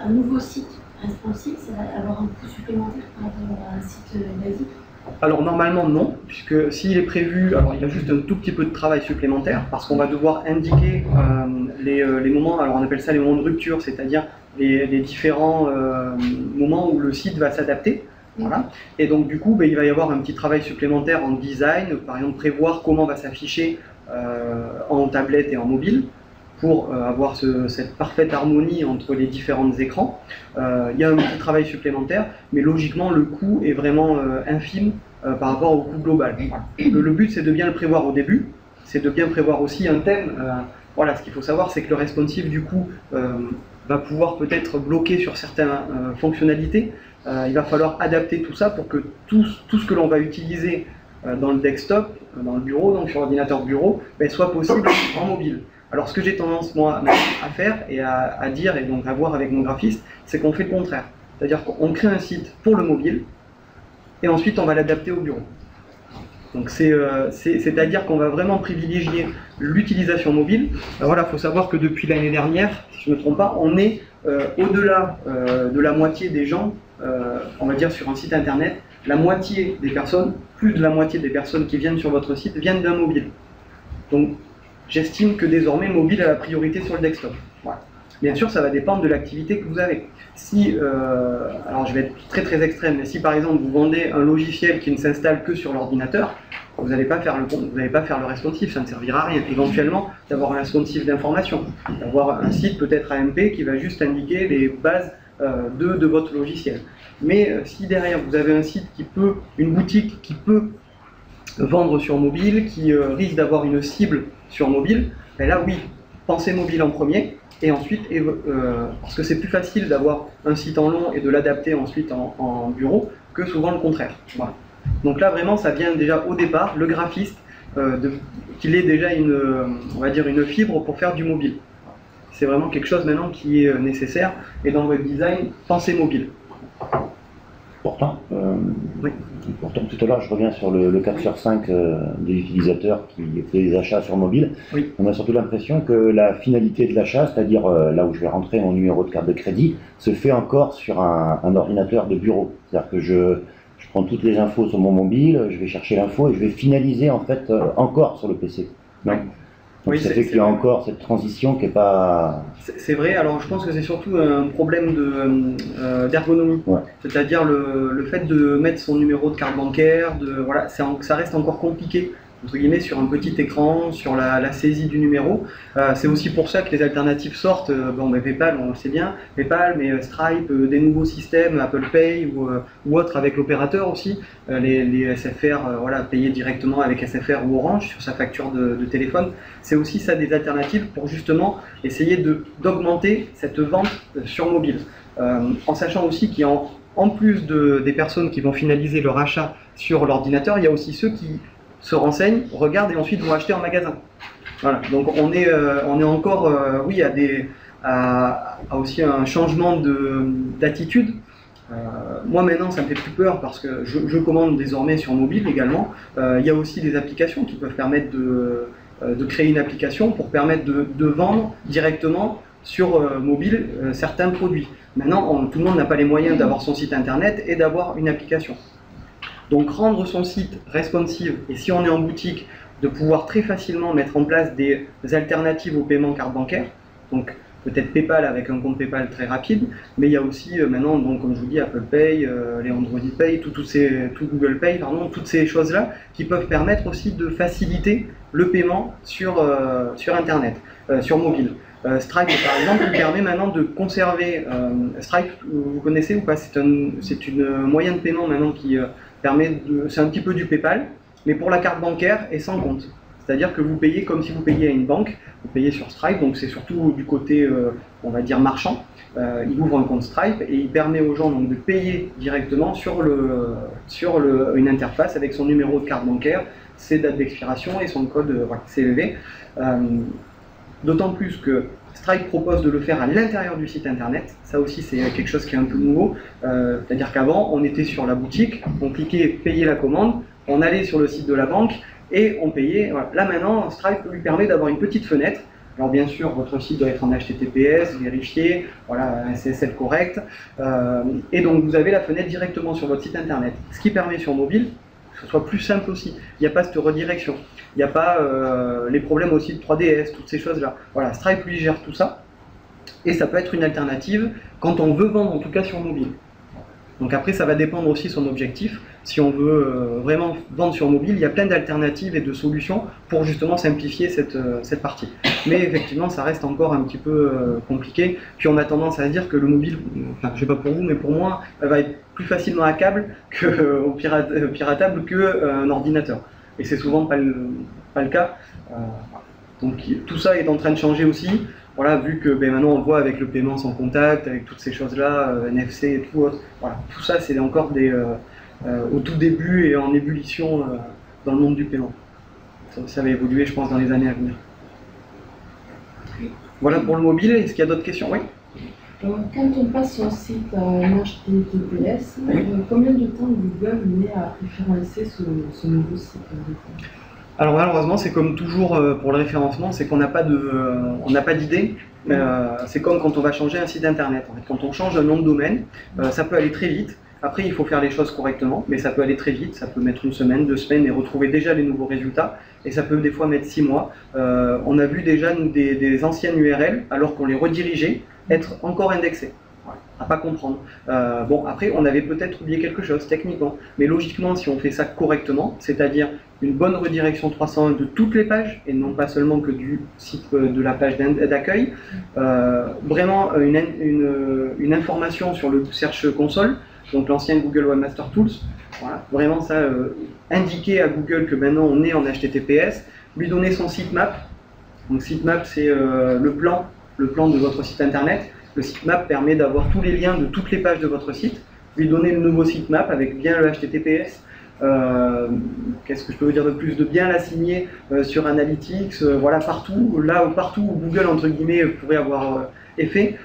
un nouveau site responsive, ça va avoir un coût supplémentaire par rapport à un site basique? Alors normalement non, puisque s'il est prévu, alors il y a juste un tout petit peu de travail supplémentaire, parce qu'on va devoir indiquer les moments, alors on appelle ça les moments de rupture, c'est-à-dire les différents moments où le site va s'adapter. Voilà. Et donc du coup, il va y avoir un petit travail supplémentaire en design, par exemple prévoir comment va s'afficher en tablette et en mobile, pour avoir cette parfaite harmonie entre les différents écrans. Il y a un petit travail supplémentaire, mais logiquement le coût est vraiment infime par rapport au coût global. Le but c'est de bien le prévoir au début, c'est de bien prévoir aussi un thème. Voilà, ce qu'il faut savoir c'est que le responsive du coup va pouvoir peut-être bloquer sur certaines fonctionnalités. Il va falloir adapter tout ça pour que tout ce que l'on va utiliser dans le desktop, dans le bureau, donc sur l'ordinateur bureau, soit possible en mobile. Alors ce que j'ai tendance moi à faire et à dire et donc à voir avec mon graphiste, c'est qu'on fait le contraire. C'est-à-dire qu'on crée un site pour le mobile et ensuite on va l'adapter au bureau. Donc c'est-à-dire qu'on va vraiment privilégier l'utilisation mobile. Voilà, il faut savoir que depuis l'année dernière, si je ne me trompe pas, on est au-delà de la moitié des gens, on va dire sur un site internet, la moitié des personnes, plus de la moitié des personnes qui viennent sur votre site viennent d'un mobile. Donc j'estime que désormais mobile a la priorité sur le desktop. Voilà. Bien sûr, ça va dépendre de l'activité que vous avez. Si, alors je vais être très très extrême, mais si par exemple vous vendez un logiciel qui ne s'installe que sur l'ordinateur, vous n'allez pas faire le responsive, ça ne servira à rien. Éventuellement, d'avoir un responsive d'information, d'avoir un site peut-être AMP qui va juste indiquer les bases de votre logiciel. Mais si derrière vous avez un site qui peut, une boutique qui peut vendre sur mobile, qui risque d'avoir une cible sur mobile, là oui, pensez mobile en premier, et ensuite, parce que c'est plus facile d'avoir un site en long et de l'adapter ensuite en bureau, que souvent le contraire. Voilà. Donc là vraiment ça vient déjà au départ, le graphiste, qu'il ait déjà on va dire une fibre pour faire du mobile. C'est vraiment quelque chose maintenant qui est nécessaire, et dans le web design, pensez mobile. Pourtant, oui. Pourtant, tout à l'heure, je reviens sur le 4 sur 5 des utilisateurs qui font des achats sur mobile. Oui. On a surtout l'impression que la finalité de l'achat, c'est-à-dire là où je vais rentrer mon numéro de carte de crédit, se fait encore sur un ordinateur de bureau. C'est-à-dire que je prends toutes les infos sur mon mobile, je vais chercher l'info et je vais finaliser en fait encore sur le PC. Donc, oui, ça fait qu'il y a encore cette transition qui n'est pas... C'est vrai, alors je pense que c'est surtout un problème d'ergonomie. Ouais. C'est-à-dire le fait de mettre son numéro de carte bancaire, voilà, ça reste encore compliqué, entre guillemets, sur un petit écran, sur la saisie du numéro. C'est aussi pour ça que les alternatives sortent. PayPal, on le sait bien, PayPal, mais Stripe, des nouveaux systèmes, Apple Pay ou autres avec l'opérateur aussi, les SFR, voilà, payés directement avec SFR ou Orange sur sa facture de téléphone. C'est aussi ça des alternatives pour justement essayer d'augmenter cette vente sur mobile. En sachant aussi qu'il y a en plus des personnes qui vont finaliser leur achat sur l'ordinateur, il y a aussi ceux qui se renseignent, regardent et ensuite vont acheter en magasin. Voilà. Donc on est encore, oui, à aussi un changement d'attitude. Moi maintenant ça me fait plus peur parce que je commande désormais sur mobile également. Il y a aussi des applications qui peuvent permettre de créer une application pour permettre de vendre directement sur mobile certains produits. Maintenant tout le monde n'a pas les moyens d'avoir son site internet et d'avoir une application. Donc rendre son site responsive, et si on est en boutique, de pouvoir très facilement mettre en place des alternatives au paiement carte bancaire, donc peut-être PayPal avec un compte PayPal très rapide, mais il y a aussi maintenant, donc, comme je vous dis, Apple Pay, les Android Pay, tout Google Pay, pardon, toutes ces choses-là qui peuvent permettre aussi de faciliter le paiement sur Internet, sur mobile. Stripe par exemple vous permet maintenant de conserver, Stripe vous connaissez ou pas, c'est une moyen de paiement maintenant qui permet c'est un petit peu du PayPal, mais pour la carte bancaire et sans compte. C'est-à-dire que vous payez comme si vous payiez à une banque, vous payez sur Stripe, donc c'est surtout du côté, on va dire, marchand. Il ouvre un compte Stripe et il permet aux gens donc, de payer directement sur une interface avec son numéro de carte bancaire, ses dates d'expiration et son code CVV. D'autant plus que Stripe propose de le faire à l'intérieur du site internet. Ça aussi, c'est quelque chose qui est un peu nouveau. C'est-à-dire qu'avant, on était sur la boutique, on cliquait payer la commande, on allait sur le site de la banque et on payait. Voilà. Là maintenant, Stripe lui permet d'avoir une petite fenêtre. Alors bien sûr, votre site doit être en HTTPS, vérifié, voilà, un SSL correct. Et donc vous avez la fenêtre directement sur votre site internet. Ce qui permet sur mobile que ce soit plus simple aussi. Il n'y a pas cette redirection. Il n'y a pas les problèmes aussi de 3DS, toutes ces choses-là. Voilà, Stripe lui gère tout ça. Et ça peut être une alternative quand on veut vendre, en tout cas sur mobile. Donc après, ça va dépendre aussi de son objectif. Si on veut vraiment vendre sur mobile, il y a plein d'alternatives et de solutions pour justement simplifier cette partie. Mais effectivement, ça reste encore un petit peu compliqué. Puis on a tendance à dire que le mobile, enfin je sais pas pour vous, mais pour moi, va être plus facilement hackable ou piratable qu'un ordinateur. Et c'est souvent pas le cas. Donc tout ça est en train de changer aussi. Voilà, vu que maintenant on le voit avec le paiement sans contact, avec toutes ces choses-là, NFC et tout autre. Voilà, tout ça c'est encore au tout début et en ébullition dans le monde du paiement. Ça va évoluer, je pense, dans les années à venir. Voilà pour le mobile. Est-ce qu'il y a d'autres questions? Oui. Quand on passe sur un site en HTTPS, combien de temps Google met à référencer ce nouveau site? Alors malheureusement, c'est comme toujours pour le référencement, c'est qu'on n'a pas d'idée. C'est comme quand on va changer un site internet. En fait, quand on change un nom de domaine, ça peut aller très vite. Après, il faut faire les choses correctement, mais ça peut aller très vite. Ça peut mettre 1 semaine, 2 semaines et retrouver déjà les nouveaux résultats. Et ça peut des fois mettre 6 mois. On a vu déjà des anciennes URL, alors qu'on les redirigeait, être encore indexées. À pas comprendre. Bon, après, on avait peut-être oublié quelque chose techniquement, mais logiquement, si on fait ça correctement, c'est-à-dire une bonne redirection 301 de toutes les pages, et non pas seulement que du site de la page d'accueil, vraiment une information sur le Search Console, donc l'ancien Google Webmaster Tools, voilà, vraiment ça, indiquer à Google que maintenant on est en HTTPS, lui donner son sitemap. Donc sitemap, c'est le plan de votre site internet. Le sitemap permet d'avoir tous les liens de toutes les pages de votre site, lui donner le nouveau sitemap avec bien le HTTPS. Qu'est-ce que je peux vous dire de plus? De bien l'assigner sur Analytics, voilà, partout où Google, entre guillemets, pourrait avoir effet.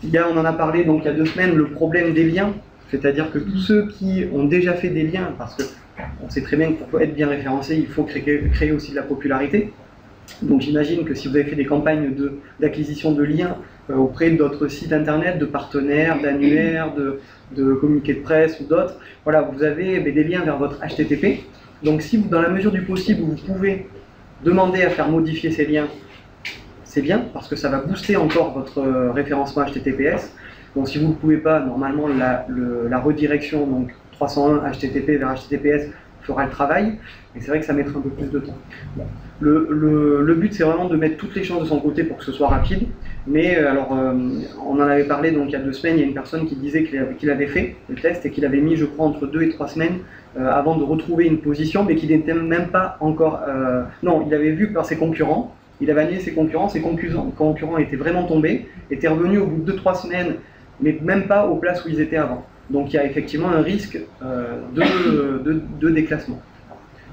On en a parlé donc il y a 2 semaines, le problème des liens, c'est-à-dire que tous ceux qui ont déjà fait des liens, parce qu'on sait très bien que pour être bien référencé, il faut créer aussi de la popularité. Donc j'imagine que si vous avez fait des campagnes d'acquisition de liens auprès d'autres sites internet, de partenaires, d'annuaires, de communiqués de presse ou d'autres, voilà, vous avez des liens vers votre HTTP. Donc si dans la mesure du possible, vous pouvez demander à faire modifier ces liens, c'est bien, parce que ça va booster encore votre référencement HTTPS. Donc si vous ne pouvez pas, normalement la redirection, donc 301 HTTP vers HTTPS, fera le travail, et c'est vrai que ça mettra un peu plus de temps. Bon. Le but, c'est vraiment de mettre toutes les chances de son côté pour que ce soit rapide, mais alors, on en avait parlé donc il y a 2 semaines, il y a une personne qui disait qu'il avait fait le test et qu'il avait mis, je crois, entre 2 et 3 semaines avant de retrouver une position, mais qu'il n'était même pas encore... non, il avait vu par ses concurrents, il avait annulé ses concurrents étaient vraiment tombés, étaient revenus au bout de 2-3 semaines, mais même pas aux places où ils étaient avant. Donc il y a effectivement un risque de déclassement.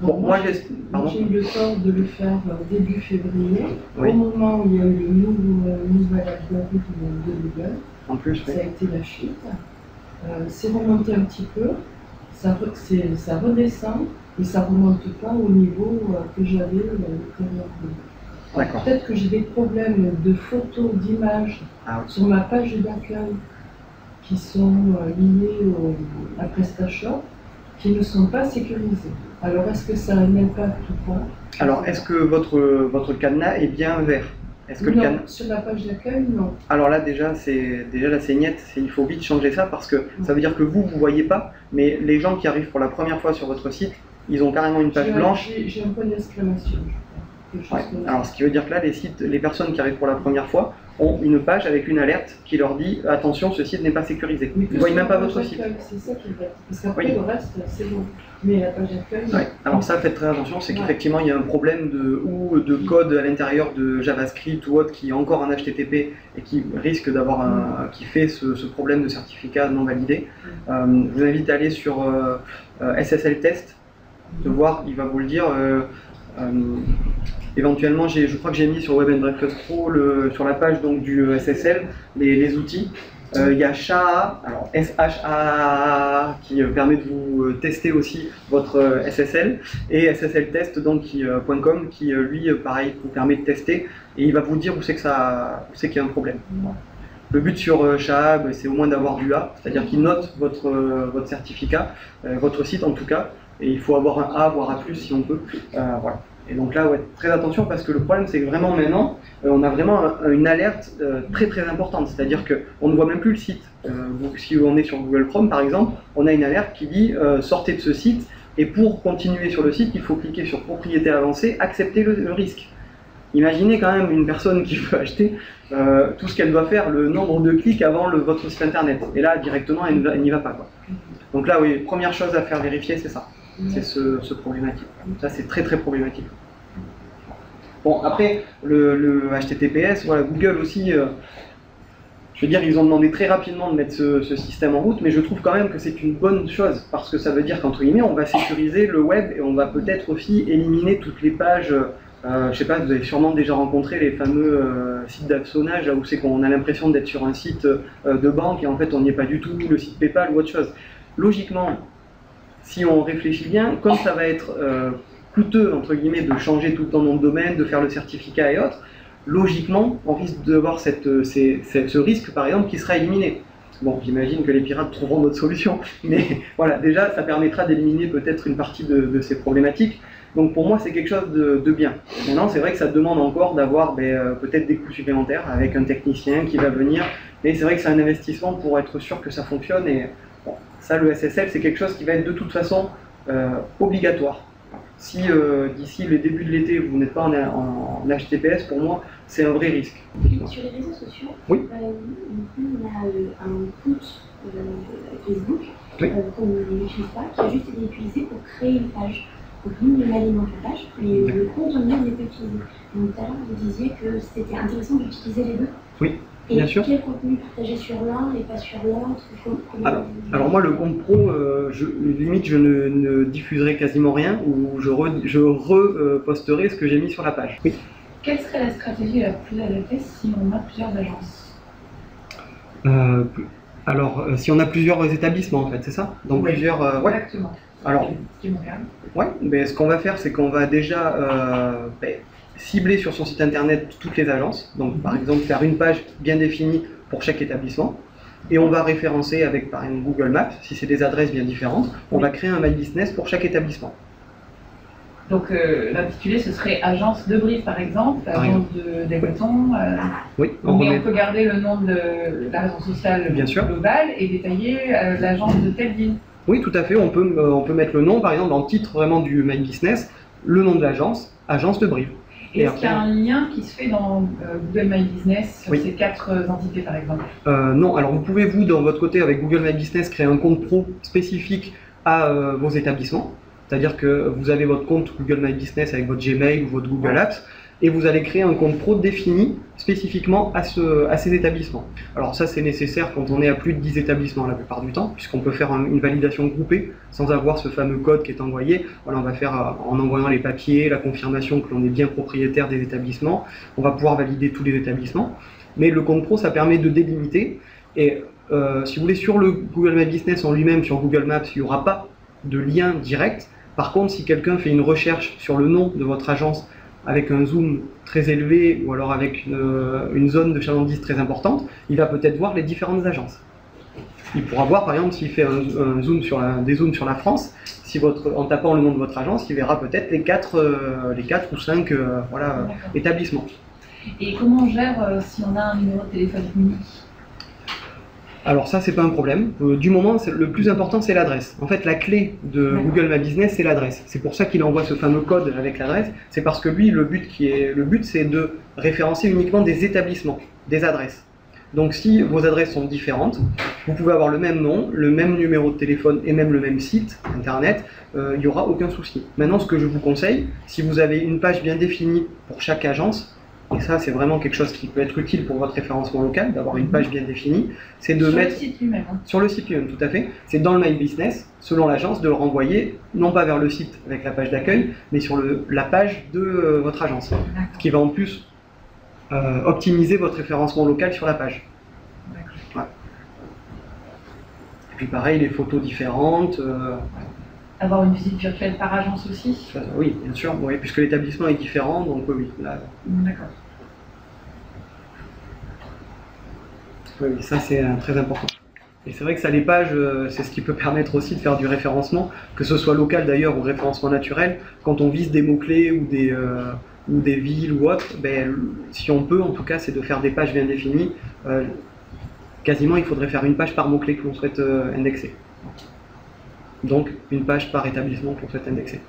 Bon, moi j'ai eu le temps de le faire début février, oui. Au moment où il y a eu le nouvel algorithme de Google. En plus, ça a été la chute. C'est remonté un petit peu, ça redescend, mais ça ne remonte pas au niveau que j'avais précédemment. Peut-être que j'ai des problèmes de photos, d'images sur ma page d'accueil qui sont liés à PrestaShop, qui ne sont pas sécurisés. Alors, est-ce que ça a un impact ou pas? Alors, est-ce que votre cadenas est bien vert? Non, sur la page d'accueil, non. Alors là, déjà la saignette, il faut vite changer ça, parce que ça veut dire que vous ne voyez pas, mais les gens qui arrivent pour la première fois sur votre site, ils ont carrément une page blanche. J'ai un point d'exclamation. Alors, ce qui veut dire que là, les personnes qui arrivent pour la première fois ont une page avec une alerte qui leur dit « Attention, ce site n'est pas sécurisé ». Ils ne voient même pas votre site. C'est ça qui va. Parce qu'après, le reste, c'est bon. Mais la page accueil... Ouais. Alors ça, faites très attention, c'est qu'effectivement, il y a un problème de code à l'intérieur de JavaScript ou autre qui est encore en HTTP et qui risque d'avoir qui fait ce problème de certificat non validé. Je vous invite à aller sur SSL Test, de voir, il va vous le dire. Éventuellement, je crois que j'ai mis sur Web & Breakfast Pro sur la page donc, du SSL les outils. Il y a SHA, alors SHA qui permet de vous tester aussi votre SSL, et SSLtest.com qui lui pareil vous permet de tester et il va vous dire où c'est qu'il y a un problème. Le but sur SHA, c'est au moins d'avoir du A, c'est-à-dire qu'il note votre certificat, votre site en tout cas, et il faut avoir un A voire A+, si on peut. Voilà. Et donc là, ouais, très attention parce que le problème c'est que vraiment maintenant, on a vraiment une alerte très très importante, c'est-à-dire qu'on ne voit même plus le site. Si on est sur Google Chrome par exemple, on a une alerte qui dit sortez de ce site et pour continuer sur le site, il faut cliquer sur propriété avancée, accepter le risque. Imaginez quand même une personne qui veut acheter tout ce qu'elle doit faire, le nombre de clics avant votre site internet. Et là, directement, elle n'y va pas, quoi. Donc là, oui, première chose à faire vérifier, c'est ça. C'est ce problématique. Ça, c'est très très problématique. Bon, après, le HTTPS, voilà, Google aussi, je veux dire, ils ont demandé très rapidement de mettre ce système en route, mais je trouve quand même que c'est une bonne chose, parce que ça veut dire qu'entre guillemets, on va sécuriser le web et on va peut-être aussi éliminer toutes les pages. Je sais pas, vous avez sûrement déjà rencontré les fameux sites d'hameçonnage, là où c'est qu'on a l'impression d'être sur un site de banque et en fait on n'y est pas du tout, le site PayPal ou autre chose. Logiquement, si on réfléchit bien, comme ça va être coûteux entre guillemets de changer tout le temps de nom de domaine, de faire le certificat et autres, logiquement on risque de voir ce risque par exemple qui sera éliminé. Bon, j'imagine que les pirates trouveront d'autres solutions, mais voilà, déjà ça permettra d'éliminer peut-être une partie de ces problématiques. Donc pour moi c'est quelque chose de bien. Maintenant c'est vrai que ça demande encore d'avoir peut-être des coûts supplémentaires avec un technicien qui va venir, mais c'est vrai que c'est un investissement pour être sûr que ça fonctionne et bon, ça le SSL c'est quelque chose qui va être de toute façon obligatoire. Si d'ici le début de l'été vous n'êtes pas en HTTPS, pour moi c'est un vrai risque. Sur les réseaux sociaux, oui. on a un compte Facebook qu'on n'utilise pas, qui a juste été utilisé pour créer une page. Donc nous, on alimente la page, mais le compte en ligne n'est pas utilisé. Donc tout à l'heure, vous disiez que c'était intéressant d'utiliser les deux. Oui, bien sûr. Et quel contenu partager sur l'un et pas sur l'autre? Alors moi, le compte pro, limite, je ne diffuserai quasiment rien, ou je reposterai ce que j'ai mis sur la page. Oui. Quelle serait la stratégie la plus adaptée si on a plusieurs agences? Alors, si on a plusieurs établissements, en fait, c'est ça? Donc plusieurs... ouais. Exactement. Alors, ouais, mais ce qu'on va faire, c'est qu'on va déjà cibler sur son site internet toutes les agences. Donc, par exemple, faire une page bien définie pour chaque établissement. Et on va référencer avec, par exemple, Google Maps, si c'est des adresses bien différentes. On va créer un My Business pour chaque établissement. Donc, l'intitulé, ce serait agence de Brive, par exemple, agence d'Égletons. Oui. Mais on peut garder le nom de la raison sociale globale et détailler l'agence de telle ville. Oui, tout à fait. On peut mettre le nom, par exemple, dans le titre vraiment du My Business, le nom de l'agence, agence de Brive. Et est-ce qu'il y a un lien qui se fait dans Google My Business sur ces 4 entités, par exemple? Non. Alors, vous pouvez, vous, dans votre côté, avec Google My Business, créer un compte pro spécifique à vos établissements. C'est-à-dire que vous avez votre compte Google My Business avec votre Gmail ou votre Google Apps, et vous allez créer un compte pro défini spécifiquement à ces établissements. Alors ça c'est nécessaire quand on est à plus de 10 établissements la plupart du temps, puisqu'on peut faire une validation groupée sans avoir ce fameux code qui est envoyé. Voilà, on va faire en envoyant les papiers, la confirmation que l'on est bien propriétaire des établissements, on va pouvoir valider tous les établissements. Mais le compte pro ça permet de délimiter, et si vous voulez sur le Google My Business en lui-même, sur Google Maps, il n'y aura pas de lien direct. Par contre, si quelqu'un fait une recherche sur le nom de votre agence avec un zoom très élevé ou alors avec une zone de chalandise très importante, il va peut-être voir les différentes agences. Il pourra voir, par exemple, s'il fait un zoom des zooms sur la France, si en tapant le nom de votre agence, il verra peut-être les 4 ou 5 établissements. Et comment on gère si on a un numéro de téléphone unique? Alors ça, c'est pas un problème. Du moment, le plus important, c'est l'adresse. En fait, la clé de Google My Business, c'est l'adresse. C'est pour ça qu'il envoie ce fameux code avec l'adresse. C'est parce que lui, le but, c'est de référencer uniquement des établissements, des adresses. Donc si vos adresses sont différentes, vous pouvez avoir le même nom, le même numéro de téléphone et même le même site internet, il n'y aura aucun souci. Maintenant, ce que je vous conseille, si vous avez une page bien définie pour chaque agence, et ça c'est vraiment quelque chose qui peut être utile pour votre référencement local, d'avoir une page bien définie, c'est de mettre... Sur le site lui-même. Sur le site lui-même, tout à fait. C'est dans le My Business, selon l'agence, de le renvoyer, non pas vers le site avec la page d'accueil, mais sur la page de votre agence. Ce qui va en plus optimiser votre référencement local sur la page. Ouais. Et puis pareil, les photos différentes. Avoir une visite virtuelle par agence aussi. Oui, bien sûr, oui, puisque l'établissement est différent, donc oui. D'accord. Oui, ça c'est très important. Et c'est vrai que ça, les pages, c'est ce qui peut permettre aussi de faire du référencement, que ce soit local d'ailleurs ou référencement naturel. Quand on vise des mots-clés ou des villes ou autres, ben, si on peut, en tout cas, c'est de faire des pages bien définies. Quasiment, il faudrait faire une page par mot-clé que l'on souhaite indexer. Donc, une page par établissement que l'on souhaite indexer.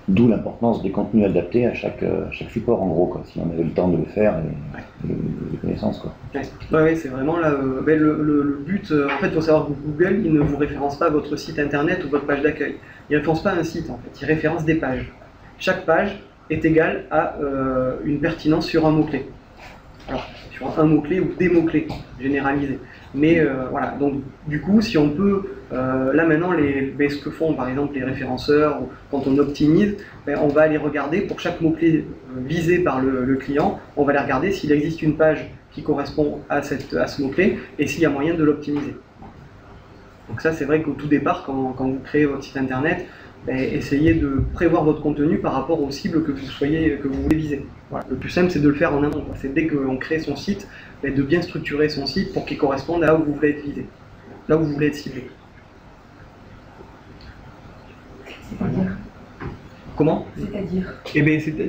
D'où l'importance des contenus adaptés à chaque support, en gros, quoi, si on avait le temps de le faire et les connaissances. Quoi. Oui, c'est vraiment là, le but. En fait, il faut savoir que Google, il ne vous référence pas votre site internet ou votre page d'accueil. Il ne référence pas un site, en fait. Il référence des pages. Chaque page est égale à une pertinence sur un mot-clé. Alors, sur un mot-clé ou des mots-clés généralisés. Mais voilà, donc du coup, si on peut, là maintenant, ce que font par exemple les référenceurs, quand on optimise, on va aller regarder pour chaque mot-clé visé par le client, on va aller regarder s'il existe une page qui correspond à ce mot-clé et s'il y a moyen de l'optimiser. Donc ça, c'est vrai qu'au tout départ, quand vous créez votre site internet, essayez de prévoir votre contenu par rapport aux cibles que vous voulez viser. Voilà. Le plus simple, c'est de le faire en amont. C'est dès qu'on crée son site, de bien structurer son site pour qu'il corresponde à là où vous voulez être visé, là où vous voulez être ciblé. C'est-à-dire ? Comment ? C'est-à-dire ?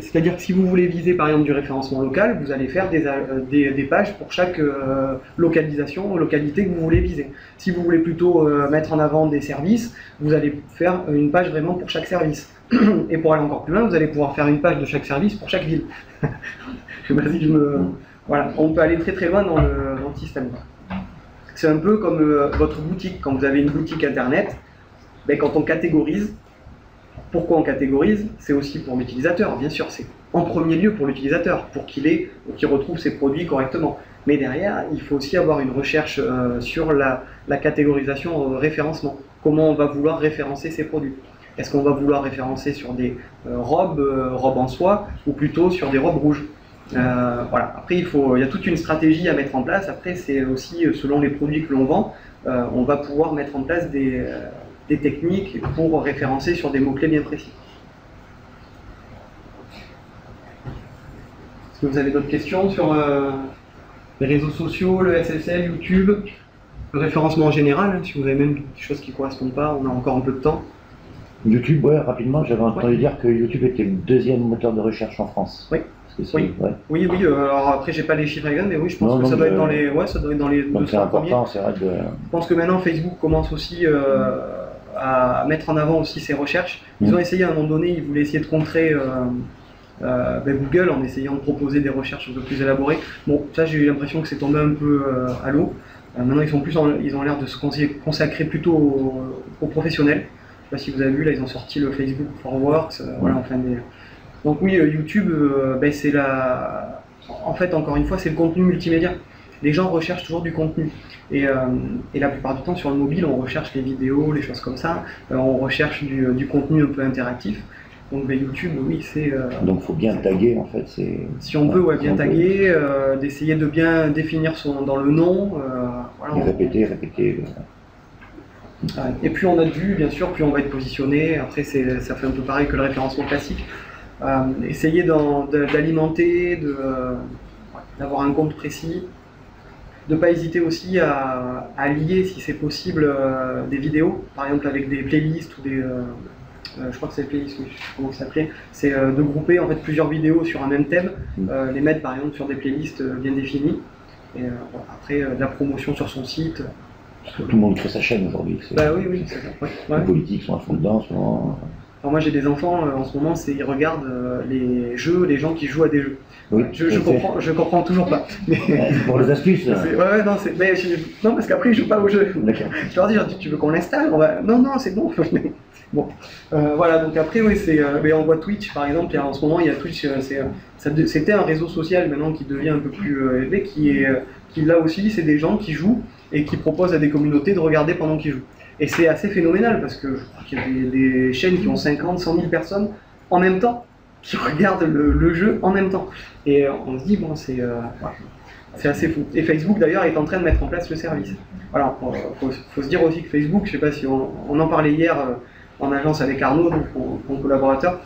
C'est-à-dire que si vous voulez viser par exemple du référencement local, vous allez faire des pages pour chaque localisation ou localité que vous voulez viser. Si vous voulez plutôt mettre en avant des services, vous allez faire une page vraiment pour chaque service. Et pour aller encore plus loin, vous allez pouvoir faire une page de chaque service pour chaque ville. Voilà, on peut aller très très loin dans le système. C'est un peu comme votre boutique. Quand vous avez une boutique internet, quand on catégorise, pourquoi on catégorise? C'est aussi pour l'utilisateur, bien sûr, c'est en premier lieu pour l'utilisateur, pour qu'il retrouve ses produits correctement. Mais derrière, il faut aussi avoir une recherche sur la catégorisation référencement. Comment on va vouloir référencer ses produits? Est-ce qu'on va vouloir référencer sur des robes en soie, ou plutôt sur des robes rouges? Voilà. Après, il y a toute une stratégie à mettre en place. Après, c'est aussi selon les produits que l'on vend, on va pouvoir mettre en place des techniques pour référencer sur des mots-clés bien précis. Est-ce que vous avez d'autres questions sur les réseaux sociaux, le SSL, YouTube, le référencement en général, hein, si vous avez même des choses qui ne correspondent pas, on a encore un peu de temps. YouTube, ouais, rapidement, j'avais entendu dire que YouTube était le deuxième moteur de recherche en France. Oui. Oui, alors après j'ai pas les chiffres exacts, mais oui, je pense que ça doit être dans les, ça doit être dans les 200 premiers. C'est important, c'est vrai de... Je pense que maintenant Facebook commence aussi à mettre en avant aussi ses recherches. Ils ont essayé à un moment donné, ils voulaient essayer de contrer Google en essayant de proposer des recherches un peu plus élaborées. Bon, ça j'ai eu l'impression que c'est tombé un peu à l'eau. Maintenant ils ont l'air de se consacrer plutôt aux professionnels. Je ne sais pas si vous avez vu, là ils ont sorti le Facebook for Works, voilà, enfin des... Donc oui, YouTube, c'est en fait, encore une fois, c'est le contenu multimédia. Les gens recherchent toujours du contenu. Et la plupart du temps, sur le mobile, on recherche les vidéos, les choses comme ça. On recherche du contenu un peu interactif. Donc YouTube, oui, c'est... Donc il faut bien taguer, en fait. Si on peut, bien taguer, d'essayer de bien définir dans le nom. Voilà, répéter. Et plus on a de vues, bien sûr, plus on va être positionné. Après, ça fait un peu pareil que le référencement classique. Essayer d'alimenter, d'avoir un compte précis, de ne pas hésiter aussi à lier, si c'est possible, des vidéos, par exemple avec des playlists ou des... je crois que c'est playlists, oui, je sais comment ça s'appelait. C'est de grouper en fait plusieurs vidéos sur un même thème, les mettre par exemple sur des playlists bien définies, Et après, de la promotion sur son site. Parce que tout le monde crée sa chaîne aujourd'hui. Bah oui, c'est ça. Les politiques sont à fond dedans. Alors moi j'ai des enfants, en ce moment, ils regardent les jeux, les gens qui jouent à des jeux. Oui, je comprends toujours pas. Mais... Pour les astuces. Non, parce qu'après ils jouent pas au jeu. Je leur dis, tu veux qu'on l'installe? Non, c'est bon. Bon, voilà, donc après, oui, mais on voit Twitch, par exemple, en ce moment, il y a Twitch, c'était un réseau social maintenant qui devient un peu plus élevé, qui là aussi, c'est des gens qui jouent et qui proposent à des communautés de regarder pendant qu'ils jouent. Et c'est assez phénoménal, parce que je crois qu'il y a des chaînes qui ont 50, 100 000 personnes en même temps, qui regardent le jeu en même temps. Et on se dit, bon, c'est assez fou. Et Facebook, d'ailleurs, est en train de mettre en place le service. Voilà, faut se dire aussi que Facebook, je sais pas si on en parlait hier, en agence avec Arnaud, donc mon collaborateur,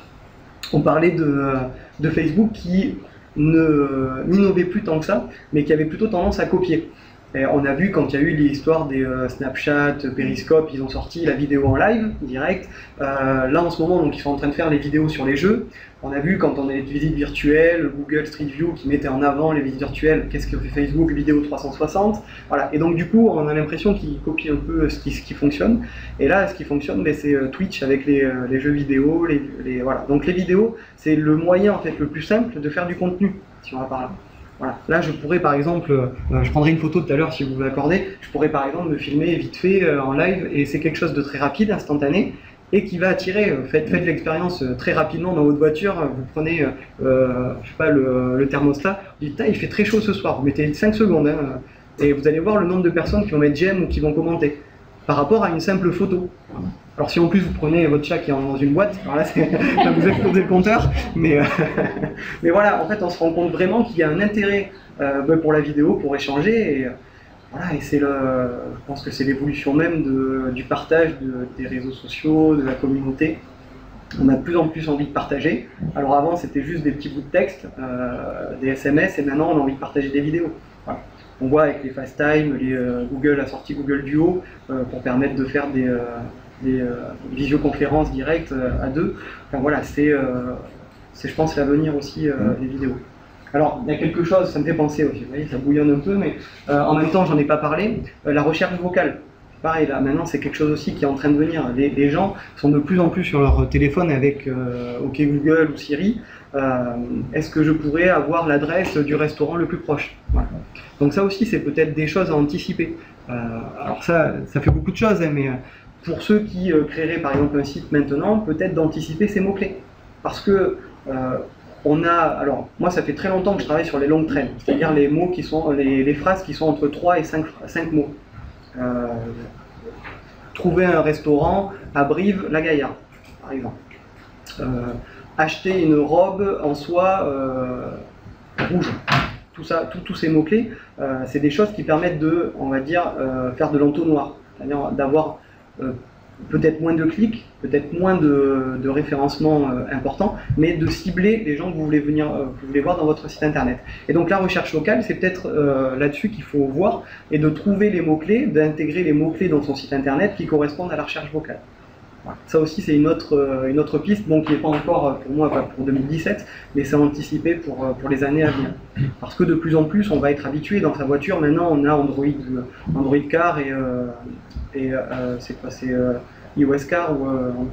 on parlait de Facebook qui n'innovait plus tant que ça, mais qui avait plutôt tendance à copier. Et on a vu quand il y a eu l'histoire des Snapchat, Periscope, ils ont sorti la vidéo en live, direct. Là en ce moment, donc, ils sont en train de faire les vidéos sur les jeux. On a vu quand on a les visites virtuelles, Google Street View qui mettait en avant les visites virtuelles, qu'est-ce que fait Facebook, vidéo 360. Voilà. Et donc du coup, on a l'impression qu'ils copient un peu ce qui fonctionne. Et là, ce qui fonctionne, c'est Twitch avec les jeux vidéo. Voilà. Donc les vidéos, c'est le moyen en fait le plus simple de faire du contenu, si on va par là. Voilà. Là, je pourrais par exemple, je prendrai une photo tout à l'heure si vous l'accordez, je pourrais par exemple me filmer vite fait en live, et c'est quelque chose de très rapide, instantané, et qui va attirer. Faites l'expérience très rapidement dans votre voiture, vous prenez, je sais pas, le thermostat, vous dites, il fait très chaud ce soir, vous mettez 5 secondes, hein, et vous allez voir le nombre de personnes qui vont mettre j'aime ou qui vont commenter, par rapport à une simple photo. Alors si en plus vous prenez votre chat qui est dans une boîte, alors là, là vous explosez le compteur, mais voilà, en fait on se rend compte vraiment qu'il y a un intérêt pour la vidéo, pour échanger, et voilà, et je pense que c'est l'évolution même du partage des réseaux sociaux, de la communauté. On a de plus en plus envie de partager. Alors avant c'était juste des petits bouts de texte, des SMS, et maintenant on a envie de partager des vidéos. Voilà. On voit avec les FaceTime, Google a sorti Google Duo pour permettre de faire des visioconférences directes à deux. Enfin voilà, c'est je pense l'avenir aussi des vidéos. Alors il y a quelque chose, ça me fait penser aussi, vous voyez, ça bouillonne un peu, mais en même temps j'en ai pas parlé, la recherche vocale. Pareil, là maintenant c'est quelque chose aussi qui est en train de venir. Les gens sont de plus en plus sur leur téléphone avec OK Google ou Siri. Est-ce que je pourrais avoir l'adresse du restaurant le plus proche? Voilà. Donc ça aussi c'est peut-être des choses à anticiper. Alors ça fait beaucoup de choses, hein, mais pour ceux qui créeraient par exemple un site maintenant, peut-être d'anticiper ces mots-clés. Parce que alors moi ça fait très longtemps que je travaille sur les longues traînes, c'est-à-dire les mots qui sont, les phrases qui sont entre 3 et 5 mots. Trouver un restaurant à Brive-la-Gaillarde, par exemple. Acheter une robe en soie rouge. Tout ça, tous ces mots-clés, c'est des choses qui permettent de, on va dire, faire de l'entonnoir, c'est-à-dire d'avoir peut-être moins de clics, peut-être moins de référencement important, mais de cibler les gens que vous voulez voir dans votre site internet. Et donc la recherche locale, c'est peut-être là-dessus qu'il faut voir, et de trouver les mots-clés, d'intégrer les mots-clés dans son site internet qui correspondent à la recherche vocale. Voilà. Ça aussi c'est une autre piste, bon, qui n'est pas encore pour moi, pas pour 2017, mais c'est anticipé pour les années à venir. Parce que de plus en plus on va être habitué dans sa voiture, maintenant on a Android Car et c'est quoi, c'est iOS Car ou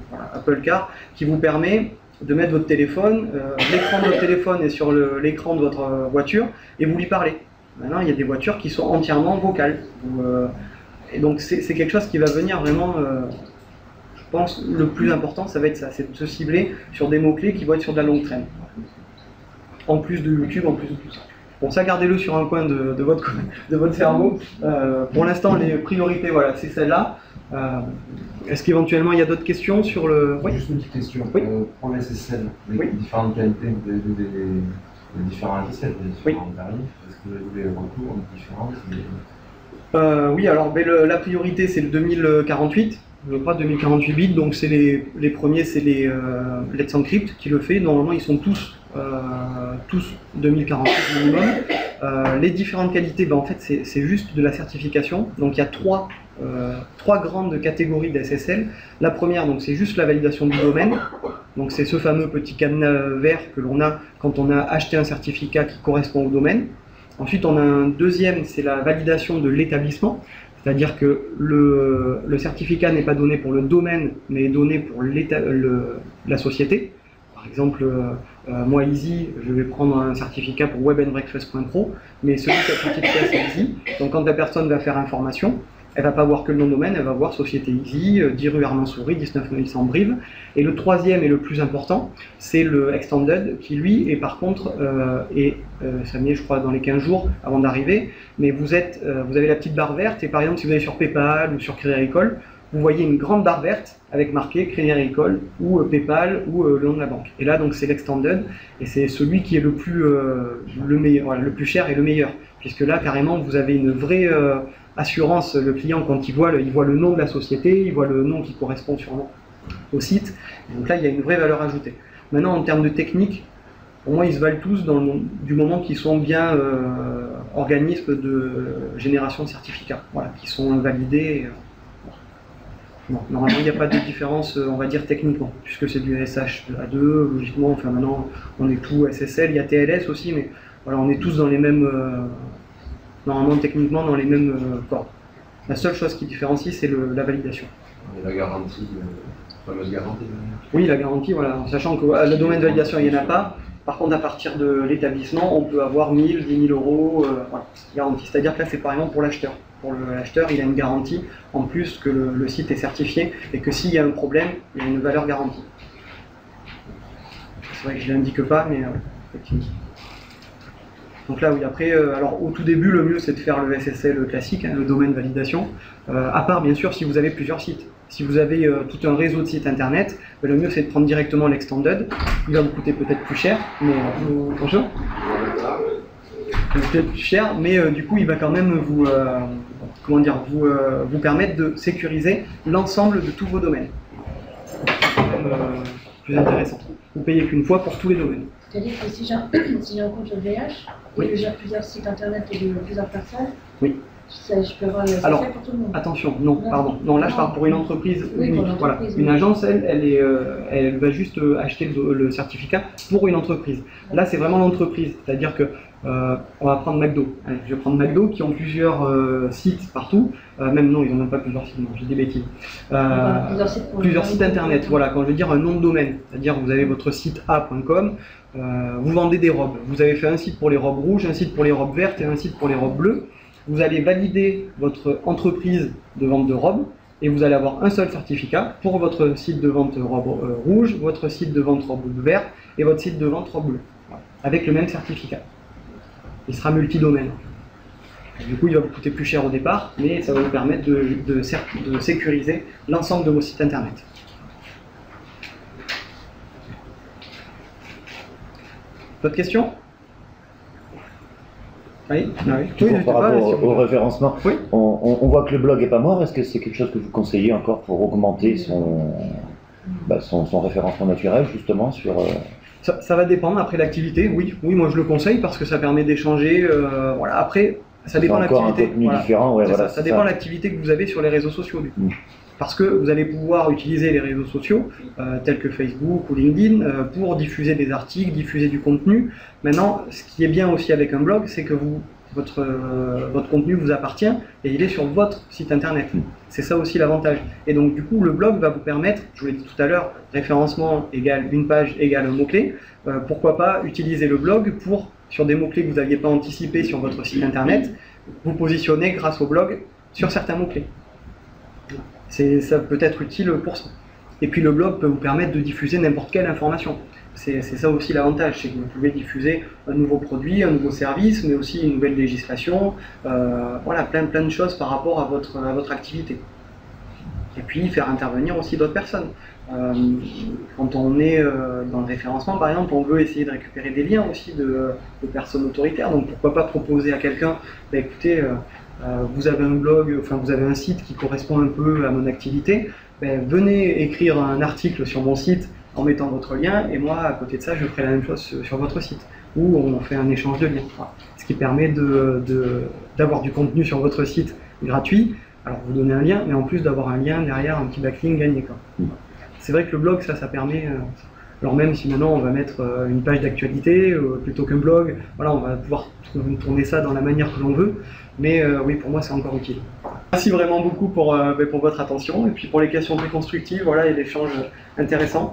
voilà, Apple Car, qui vous permet de mettre votre téléphone, l'écran de votre téléphone est sur l'écran de votre voiture et vous lui parlez. Maintenant il y a des voitures qui sont entièrement vocales. Et donc c'est quelque chose qui va venir vraiment... Je pense que le plus important, ça va être ça, c'est de se cibler sur des mots-clés qui vont être sur de la longue traîne. En plus de YouTube, en plus de tout ça. Bon, ça, gardez-le sur un coin de votre cerveau. Pour l'instant, les priorités, voilà, c'est celle-là. Est-ce qu'éventuellement, il y a d'autres questions sur le... Oui. Juste une petite question. Oui. Pour les SSL, les différentes qualités des différents SSL, des différents tarifs, est-ce que vous avez des retours, des différences oui, alors la priorité, c'est le 2048. Je crois 2048 bits, donc c'est les premiers, c'est les Let's Encrypt qui le fait. Normalement, ils sont tous 2048 minimum. Les différentes qualités, en fait, c'est juste de la certification. Donc il y a trois grandes catégories d'SSL. La première, donc c'est juste la validation du domaine. Donc c'est ce fameux petit cadenas vert que l'on a quand on a acheté un certificat qui correspond au domaine. Ensuite, on a un deuxième, c'est la validation de l'établissement. C'est-à-dire que le certificat n'est pas donné pour le domaine, mais est donné pour la société. Par exemple, moi, Easy, je vais prendre un certificat pour webandbreakfast.pro, mais celui qui a le certificat, c'est Easy. Donc quand la personne va faire information, elle ne va pas voir que le nom de domaine, elle va voir Société Easy, 10 rue Armand-Souris, 19 800 Brive. Et le troisième et le plus important, c'est le Extended, qui lui est par contre, ça met je crois dans les 15 jours avant d'arriver, mais vous avez la petite barre verte, et par exemple si vous allez sur PayPal ou sur Crédit Agricole, vous voyez une grande barre verte avec marqué Crédit Agricole ou PayPal ou le nom de la banque. Et là donc c'est l'Extended, et c'est celui qui est le meilleur, voilà, le plus cher et le meilleur, puisque là carrément vous avez une vraie assurance. Le client quand il voit le nom de la société, il voit le nom qui correspond sûrement au site, donc là il y a une vraie valeur ajoutée. Maintenant en termes de technique, pour moi ils se valent tous du moment qu'ils sont bien organismes de génération de certificats, voilà, qui sont validés. Non, normalement il n'y a pas de différence, on va dire techniquement, puisque c'est du SH2, logiquement, enfin maintenant on est tout SSL, il y a TLS aussi, mais voilà, on est tous dans les mêmes, normalement techniquement dans les mêmes cordes. La seule chose qui différencie c'est la validation. Et la garantie, la fameuse garantie. Oui, la garantie, voilà, en sachant que le domaine de validation il n'y en a pas. Par contre, à partir de l'établissement, on peut avoir 1000, 10 000 euros, voilà, garantie. C'est-à-dire que là, c'est par exemple pour l'acheteur. Pour l'acheteur, il a une garantie, en plus que le site est certifié, et que s'il y a un problème, il y a une valeur garantie. C'est vrai que je ne l'indique pas, mais effectivement. Donc là, oui, après, alors au tout début, le mieux, c'est de faire le SSL classique, hein, le domaine validation, à part, bien sûr, si vous avez plusieurs sites. Si vous avez tout un réseau de sites internet, le mieux c'est de prendre directement l'Extended. Il va vous coûter peut-être plus cher, mais bonjour. Peut-être plus cher, mais du coup il va quand même vous permettre de sécuriser l'ensemble de tous vos domaines. C'est quand même plus intéressant. Vous payez qu'une fois pour tous les domaines. C'est-à-dire que si j'ai un compte VH et que j'ai plusieurs sites internet et de plusieurs personnes, oui. Je peux avoir le SSL pour tout le monde. Attention, non, pardon. Non, là je parle pour une entreprise unique. Voilà. Une agence, elle va juste acheter le certificat pour une entreprise. Là, c'est vraiment l'entreprise. C'est-à-dire que on va prendre McDo. Allez, je vais prendre McDo qui ont plusieurs sites partout. Même non, ils n'ont même pas plusieurs sites, non, j'ai des bêtises. Plusieurs sites internet. Voilà, quand je veux dire un nom de domaine. C'est-à-dire que vous avez votre site a.com, vous vendez des robes. Vous avez fait un site pour les robes rouges, un site pour les robes vertes et un site pour les robes bleues. Vous allez valider votre entreprise de vente de robes et vous allez avoir un seul certificat pour votre site de vente robe rouge, votre site de vente robe verte et votre site de vente robe bleue, voilà, avec le même certificat. Il sera multi-domaine. Du coup, il va vous coûter plus cher au départ, mais ça va vous permettre de sécuriser l'ensemble de vos sites internet. D'autres questions ? Oui, par rapport au référencement, oui. On voit que le blog n'est pas mort. Est-ce que c'est quelque chose que vous conseillez encore pour augmenter son référencement naturel, justement sur Ça va dépendre après l'activité, oui, moi je le conseille parce que ça permet d'échanger. Voilà. Après, ça dépend de l'activité. Voilà. Ça dépend de l'activité que vous avez sur les réseaux sociaux, du coup. Parce que vous allez pouvoir utiliser les réseaux sociaux, tels que Facebook ou LinkedIn, pour diffuser des articles, diffuser du contenu. Maintenant, ce qui est bien aussi avec un blog, c'est que votre contenu vous appartient et il est sur votre site internet. C'est ça aussi l'avantage. Et donc du coup, le blog va vous permettre, je vous l'ai dit tout à l'heure, référencement égale une page égale un mot-clé. Pourquoi pas utiliser le blog pour, sur des mots-clés que vous n'aviez pas anticipés sur votre site internet, vous positionner grâce au blog sur certains mots-clés. Ça peut être utile pour ça. Et puis le blog peut vous permettre de diffuser n'importe quelle information. C'est ça aussi l'avantage, c'est que vous pouvez diffuser un nouveau produit, un nouveau service, mais aussi une nouvelle législation, voilà, plein de choses par rapport à votre activité. Et puis faire intervenir aussi d'autres personnes. Quand on est dans le référencement, par exemple, on veut essayer de récupérer des liens aussi de personnes autoritaires, donc pourquoi pas proposer à quelqu'un, bah, écoutez, vous avez un blog, enfin vous avez un site qui correspond un peu à mon activité, ben, venez écrire un article sur mon site en mettant votre lien, et moi à côté de ça je ferai la même chose sur votre site, où on fait un échange de liens. Voilà. Ce qui permet d'avoir du contenu sur votre site gratuit, alors vous donnez un lien, mais en plus d'avoir un lien derrière, un petit backlink gagné. C'est vrai que le blog, ça permet Alors même si maintenant on va mettre une page d'actualité plutôt qu'un blog, voilà, on va pouvoir tourner ça dans la manière que l'on veut, mais oui, pour moi c'est encore utile. Merci vraiment beaucoup pour votre attention, et puis pour les questions plus constructives, voilà, et l'échange intéressant.